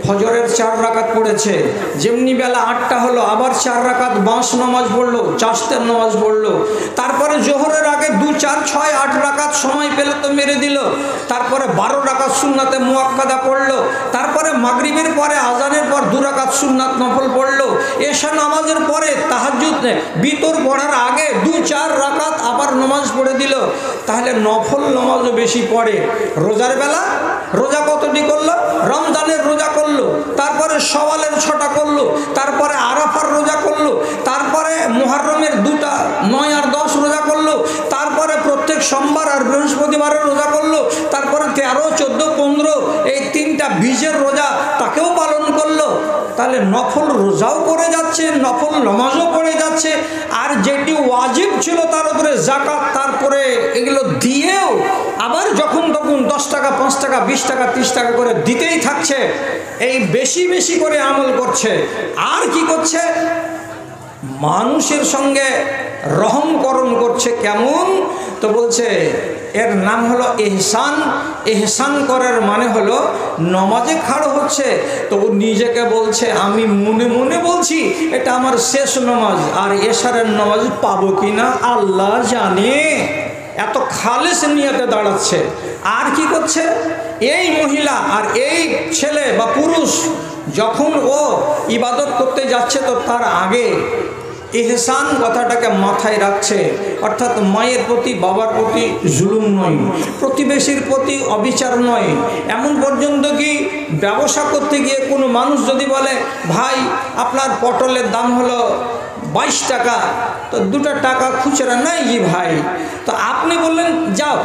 ফজরের 4 রাকাত পড়েছে, যেমনি বেলা 8টা হলো আবার 4 রাকাত বাঁশ নামাজ পড়লো, চাষতের নামাজ পড়লো, তারপরে জোহরের আগে 2, 4, 6, 8 রাকাত সময় পেলে তো মেরে দিল, তারপরে 12 রাকাত সুন্নাতে মুআক্কাদা পড়লো, তারপরে মাগরিবের পরে আজানের পর 2 রাকাত সুন্নাত নফল পড়লো, এশা নামাজের পরে তাহাজ্জুদ বিতর পড়ার আগে 2, 4 রাকাত আবার নামাজ পড়ে দিল। তাহলে নফল নামাজও বেশি পড়ে। রোজার বেলা রোজা কতটি করলো? রমজানের রোজা করলো, তারপরে শওয়ালের 6টা করলো, তারপরে আরাফার রোজা করলো, তারপরে মুহররমের 2টা 9 আর 10 রোজা করলো, তারপরে প্রত্যেক সোমবার আর বৃহস্পতিবারের রোজা করলো, তারপরে 13, 14, 15 এই 3টা বীজের রোজা তাকেও পালন করলো। তাহলে নফল রোজাও করে যাচ্ছে, নফল নামাজও পড়ে যাচ্ছে, আর যেটি ওয়াজিব ছিল তার উপরে যাকাত, তারপরে এগুলো দিয়েও আবার যখন তখন 10 টাকা, 5 টাকা, 20 টাকা, 30 টাকা করে দিতেই থাকছে। এই বেশি বেশি করে আমল করছে। আর কি করছে? মানুষের সঙ্গে রহমকরণ করছে। কেমন? তো বলছে এর নাম হলো ইহসান। ইহসান করার মানে হলো নমাজে খাড়ো হচ্ছে, তো ও নিজেকে বলছে আমি মনে মনে বলছি এটা আমার শেষ নামাজ, আর এশারের নামাজ পাবো কিনা আল্লাহ জানে। এত খালেস নিয়তে দাঁড়াচ্ছে। আর কি করছে? এই মহিলা আর এই ছেলে বা পুরুষ যখন ও ইবাদত করতে যাচ্ছে, তো তার আগে ইহসান কথাটাকে মাথায় রাখছে, অর্থাৎ মায়ের প্রতি বাবার প্রতি জুলুম নয়, প্রতিবেশীর প্রতি অবিচার নয়। এমন পর্যন্ত কি ব্যবসা করতে গিয়ে কোনো মানুষ যদি বলে ভাই আপনার পটলের দাম হলো 22 টাকা, তো 2 টাকা খুচরা নাই জি ভাই, তো আপনি বললেন যাও,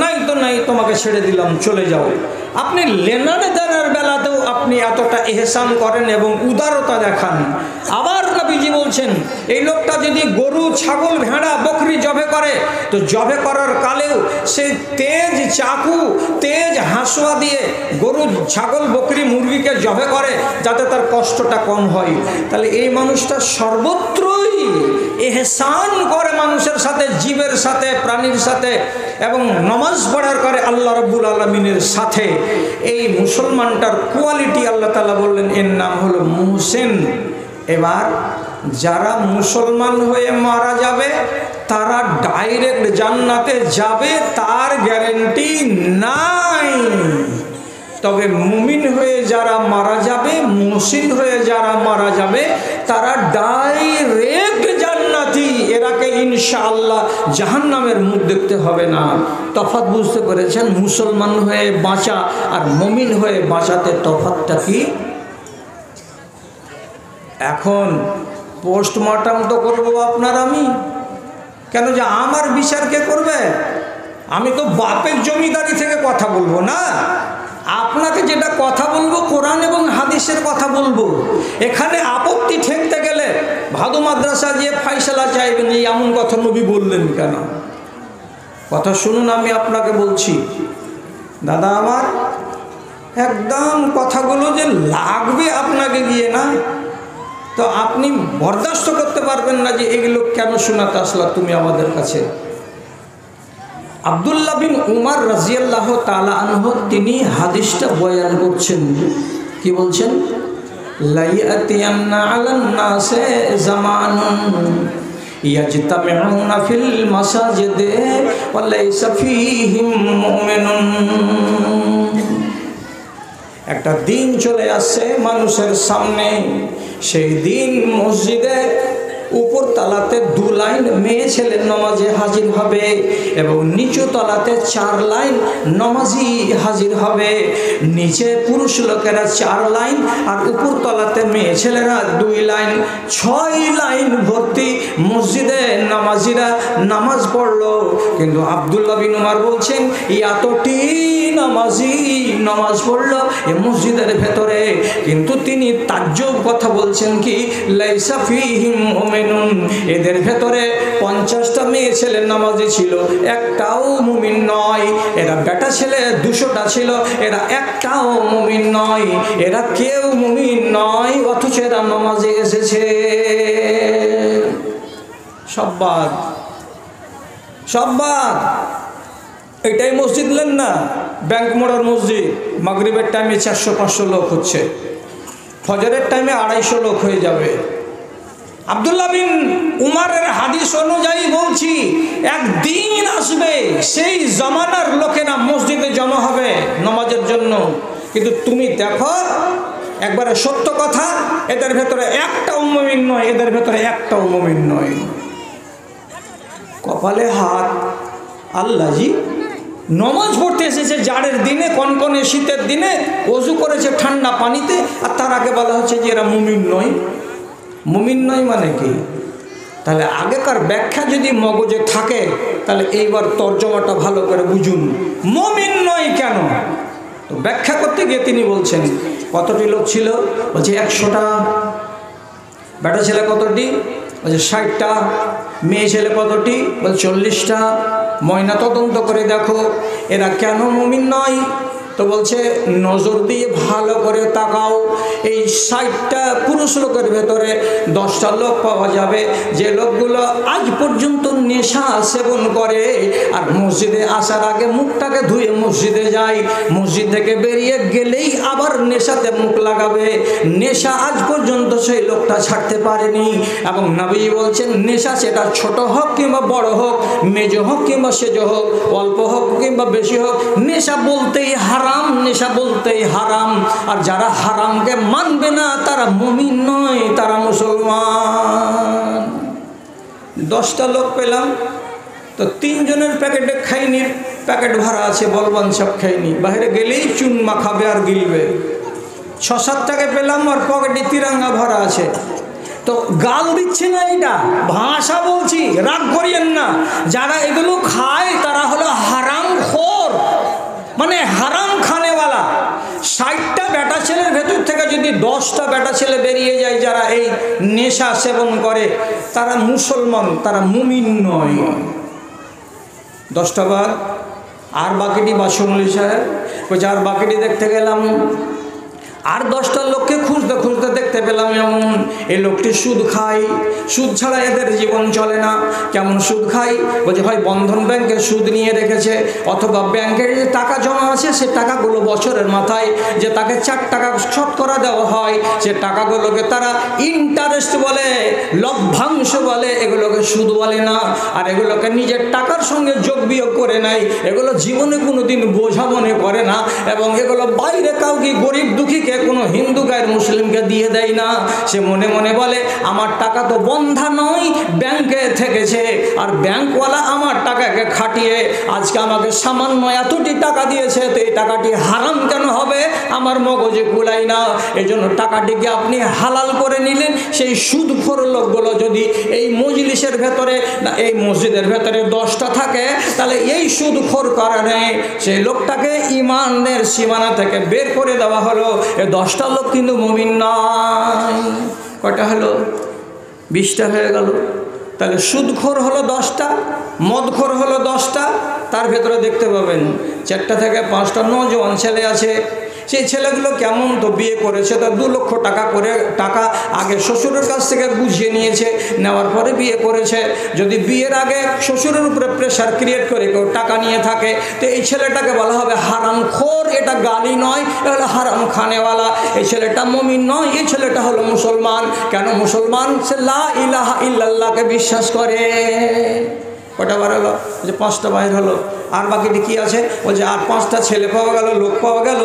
নাই তো নাই, তোমাকে ছেড়ে দিলাম, চলে যাও। আপনি লেনার দেনার বেলাতেও আপনি এতটা ইহসান করেন এবং উদারতা দেখান। আবার নবীজি বলছেন এই লোকটা যদি গরু ছাগল ভেড়া বকরি জবে করে, তো জবে করার কালেও সে তেজ চাকু তেজ হাঁসুয়া দিয়ে গরু ছাগল বকরি মুরগিকে জবে করে যাতে তার কষ্টটা কম হয়। তাহলে এই মানুষটা সর্বত্রই ইহসান করে মানুষের সাথে, জীবের সাথে, প্রাণীর সাথে, এবং নামাজ পড়ার করে আল্লাহ রাব্বুল আলামিনের সাথে। এই মুসলমানটার কোয়ালিটি আল্লাহ তাআলা বললেন এর নাম হলো মুহসিন। এবার যারা মুসলমান হয়ে মারা যাবে তারা ডাইরেক্ট জান্নাতে যাবে তার গ্যারান্টি নাই, তবে মুমিন হয়ে যারা মারা যাবে, মুহসিন হয়ে যারা মারা যাবে তারা ডাইরেক্ট জান্নাতি। এরাকে ইনশাআল্লাহ জাহান্নামের মুখ দেখতে হবে না। তফাৎ বুঝতে পেরেছেন? মুসলমান হয়ে বাঁচা আর মুমিন হয়ে বাঁচাতে তফাৎটা কি? এখন পোস্টমর্টম তো করবো আপনার আমি, কেন যে আমার বিচার কে করবে? আমি তো বাপের জমিদারি থেকে কথা বলবো না, আপনাকে যেটা কথা বলবো কোরআন এবং হাদিসের কথা বলবো। এখানে আপত্তি ঠেকতে গেলে ভাদু মাদ্রাসা দিয়ে ফাইসালা চাইবেন, এই এমন কথা নবী বললেন কেন? কথা শুনুন, আমি আপনাকে বলছি দাদা আমার, একদম কথাগুলো যে লাগবে আপনাকে গিয়ে না, তো আপনি বরদাস্ত করতে পারবেন না যে এগুলো কেন শোনাতে আসলা তুমি আমাদের কাছে। আব্দুল্লাহ বিন উমর রাদিয়াল্লাহু তাআলা আনহু তিনি হাদিসটা বয়ান করছেন, কি বলছেন? লাইয়াতিয়ান্না আলান নাসে জামানুন ইয়াজতামিউনা ফিল মাসাজিদে ওয়া লাইসা ফীহিম মুমিনুন। একটা দিন চলে আসছে মানুষের সামনে, সেই দিন মসজিদে উপর তলাতে 2 লাইন মেয়ে ছেলে নামাজে হাজির হবে এবং নিচু তলাতে 4 লাইন নামাজি হাজির হবে। নিচে পুরুষ লোকেরা 4 লাইন আর উপর তলাতে মেয়ে ছেলেরা 2 লাইন, 6 লাইন ভর্তি মসজিদে নামাজিরা নামাজ পড়লো। কিন্তু আব্দুল্লাহ বিন উমর বলছেন এতটি নামাজি নামাজ পড়লো এই মসজিদের ভেতরে, কিন্তু তিনি তাজ্জব কথা বলছেন কি লাইসা ফীহিম মুমিনুন, এদের ভেতরে 50টা মেয়ে ছেলে নামাজি ছিল, একটাও মুমিন নয়। এরা বেটা ছেলে 200টা ছিল, এরা একটাও মুমিন নয়। এরা কেউ মুমিন নয়, অথচ এরা নামাজে এসেছে। সব বাদ, সব বাদ। এটাই মসজিদ নেন না, ব্যাংক মোড়ার মসজিদ, মাগরিবের টাইমে 400-500 লোক হচ্ছে, ফজরের টাইমে 250 লোক হয়ে যাবে। আব্দুল্লাহ বিন উমরের হাদিস অনুযায়ী বলছি, একদিন আসবে সেই জামানার লোকেরা মসজিদে জমা হবে নামাজের জন্য, কিন্তু তুমি দেখো একবারে সত্য কথা, এদের ভেতরে একটাও মুমিন নয়, এদের ভেতরে একটাও মুমিন নয়। কপালে হাত, আল্লাহজি নমাজ পড়তে এসেছে জাড়ের দিনে, কনকনে শীতের দিনে, ওযু করেছে ঠান্ডা পানিতে, আর তার আগে বলা হচ্ছে যে এরা মুমিন নয়। মুমিন নয় মানে কি? তাহলে আগেকার ব্যাখ্যা যদি মগজে থাকে তাহলে এইবার তর্জমাটা ভালো করে বুঝুন, মুমিন নয় কেন। তো ব্যাখ্যা করতে গিয়ে তিনি বলছেন কতটি লোক ছিল? বলছে 100টা। বেটা ছেলে কতটি? বলছে 60টা। মেয়ে ছেলে কতটি? বলছে 40টা। ময়না তদন্ত করে দেখো এরা কেন মুমিন নয়। তো বলছে নজর দিয়ে ভালো করে তাকাও, এই 60টা পুরুষ লোকের ভেতরে 10টা লোক পাওয়া যাবে যে লোকগুলো আজ পর্যন্ত নেশা সেবন করে, আর মসজিদে আসার আগে মুখটাকে ধুয়ে মসজিদে যায়, মসজিদ থেকে বেরিয়ে গেলেই আবার নেশাতে মুখ লাগাবে। নেশা আজ পর্যন্ত সেই লোকটা ছাড়তে পারেনি। এবং নবী বলছেন নেশা সেটা ছোট হোক কিংবা বড় হোক, মেজ হোক কিংবা সেজ হোক, অল্প হোক কিংবা বেশি হোক, নেশা বলতেই হারাম, নেশা বলতেই হারাম। আর যারা হারামকে মানবে না তারা মুমিন নয়, তারা মুসলমান। 10টা লোক পেলাম, তো 3 জনের প্যাকেটে খাইনির প্যাকেট ভরা আছে, বলবান সব খাইনি, বাইরে গেলেই চুন মাখাবে আর গিলবে। 6-7টাকে পেলাম আর পকেটে তিরঙ্গা ভরা আছে। তো গাল দিচ্ছে না, এটা ভাষা বলছি, রাগ করিয়েন না। যারা এগুলো খায় তারা হলো হারামখোর, মানে হারাম খানেওয়ালা। 60টা বেটা ছেলের ভেতর থেকে যদি 10টা বেটা ছেলে বেরিয়ে যায় যারা এই নেশা সেবন করে, তারা মুসলমান, তারা মুমিন নয়। 10টা বাদ, আর বাকিটি বাসুমলি সাহেব বলছে, আর বাকিটি দেখতে গেলাম, আর 10টা লোককে খুঁজতে খুঁজতে দেখতে পেলাম এমন এই লোকটি সুদ খায়, সুদ ছাড়া এদের জীবন চলে না। কেমন সুদ খায়? বলছে হয় বন্ধন ব্যাংকে সুদ নিয়ে রেখেছে, অথবা ব্যাংকের যে টাকা জমা আছে সে টাকাগুলো বছরের মাথায় যে তাকে 4 টাকা শতকরা দেওয়া হয়, সে টাকাগুলোকে তারা ইন্টারেস্ট বলে, লভ্যাংশ বলে, এগুলোকে সুদ বলে না। আর এগুলোকে নিজের টাকার সঙ্গে যোগ বিয়োগ করে নেয়, এগুলো জীবনে কোনো দিন বোঝা মনে করে না, এবং এগুলো বাইরে কাউকে গরিব দুঃখীকে কোনো হিন্দু গায়ের মুসলিমকে দিয়ে দেয় না। সে মনে মনে বলে আমার টাকা তো বন্ধা নয়, ব্যাংকে থেকেছে, আর ব্যাংকওয়ালা আমার টাকাকে খাটিয়ে আজকে আমাকে সামান্য এতটি টাকা দিয়েছে, তো এই টাকাটি হারাম কেন হবে? আমার মগজে কুলায় না। এই জন্য টাকাটিকে আপনি হালাল করে নিলেন। সেই সুদখোর লোকগুলো যদি এই মজলিসের ভেতরে না এই মসজিদের ভেতরে 10টা থাকে, তাহলে এই সুদখোর কারণে সেই লোকটাকে ইমানের সীমানা থেকে বের করে দেওয়া হলো। 10টা লোক কিন্তু মুমিন নয়। কয়টা হলো? 20টা হয়ে গেল। তাহলে সুদখোর হলো 10টা, মদখোর হলো 10টা। তার ভেতরে দেখতে পাবেন 4টা থেকে 5টা নজওয়ান ছেলে আছে। সেই ছেলেগুলো কেমন, তো বিয়ে করেছে, তো 2 লক্ষ টাকা করে টাকা আগে শ্বশুরের কাছ থেকে বুঝিয়ে নিয়েছে, নেওয়ার পরে বিয়ে করেছে। যদি বিয়ের আগে শ্বশুরের উপরে প্রেশার ক্রিয়েট করে কেউ টাকা নিয়ে থাকে, তো এই ছেলেটাকে বলা হবে হারামখোর। এটা গালি নয়, এটা হলো হারাম খানেওয়ালা। এই ছেলেটা মুমিন নয়, এই ছেলেটা হলো মুসলমান। কেন মুসলমান? সে লা ইলাহা ইল্লাল্লাহকে বিশ্বাস করে। কটা বার হলো? যে 5টা বাইর হলো। আর বাকিটি কি আছে? ওই যে আর 5টা ছেলে পাওয়া গেল, লোক পাওয়া গেল।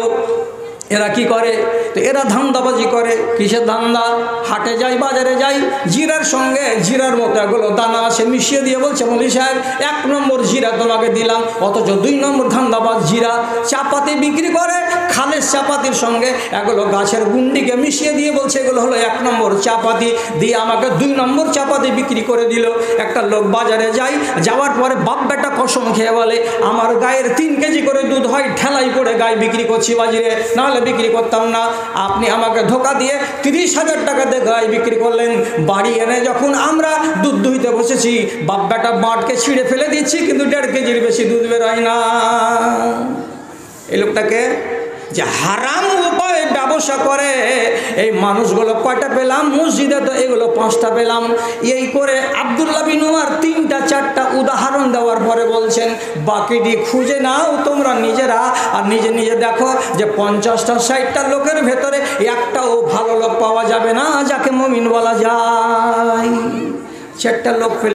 এরা কি করে? তো এরা ধান্দাবাজি করে। কিসের ধান্দা? হাটে যায়, বাজারে যায়, জিরার সঙ্গে জিরার মতো এগুলো দানা আছে মিশিয়ে দিয়ে বলছে মৌলী সাহেব 1 নম্বর জিরা তোমাকে দিলাম, অথচ 2 নম্বর ধান্দাবাজ জিরা। চাপাতি বিক্রি করে, খালের চাপাতির সঙ্গে এগুলো গাছের গুন্ডিকে মিশিয়ে দিয়ে বলছে এগুলো হলো 1 নম্বর চাপাতি, দিয়ে আমাকে 2 নম্বর চাপাতি বিক্রি করে দিল। একটা লোক বাজারে যায়, যাওয়ার পরে বাপ বেটা কসম খেয়ে বলে আমার গায়ের 3 কেজি করে দুধ হয়, ঠেলাই পড়ে গায়ে বিক্রি করছি বাজারে, নাহলে বিক্রি করতাম না। আপনি আমাকে ধোকা দিয়ে 30,000 টাকা দিয়ে গায়ে বিক্রি করলেন। বাড়ি এনে যখন আমরা দুধ দুইতে বসেছি, বাপ বেটা বাঁটকে ছিঁড়ে ফেলে দিচ্ছি, কিন্তু 1.5 কেজির বেশি দুধ বেরোয় না। এই লোকটাকে যে হারাম উপায়ে ব্যবসা করে, এই মানুষগুলো কয়টা পেলাম? মসজিদে তো এগুলো 5টা পেলাম। এই করে আব্দুল্লাহ বিন উমর 3টা 4টা উদাহরণ দেওয়ার পরে বলছেন বাকিটি খুঁজে নাও তোমরা নিজেরা, আর নিজে নিজে দেখো যে 50টা 60টা লোকের ভেতরে একটাও ভালো লোক পাওয়া যাবে না যাকে মুমিন বলা যায়। 4টা লোক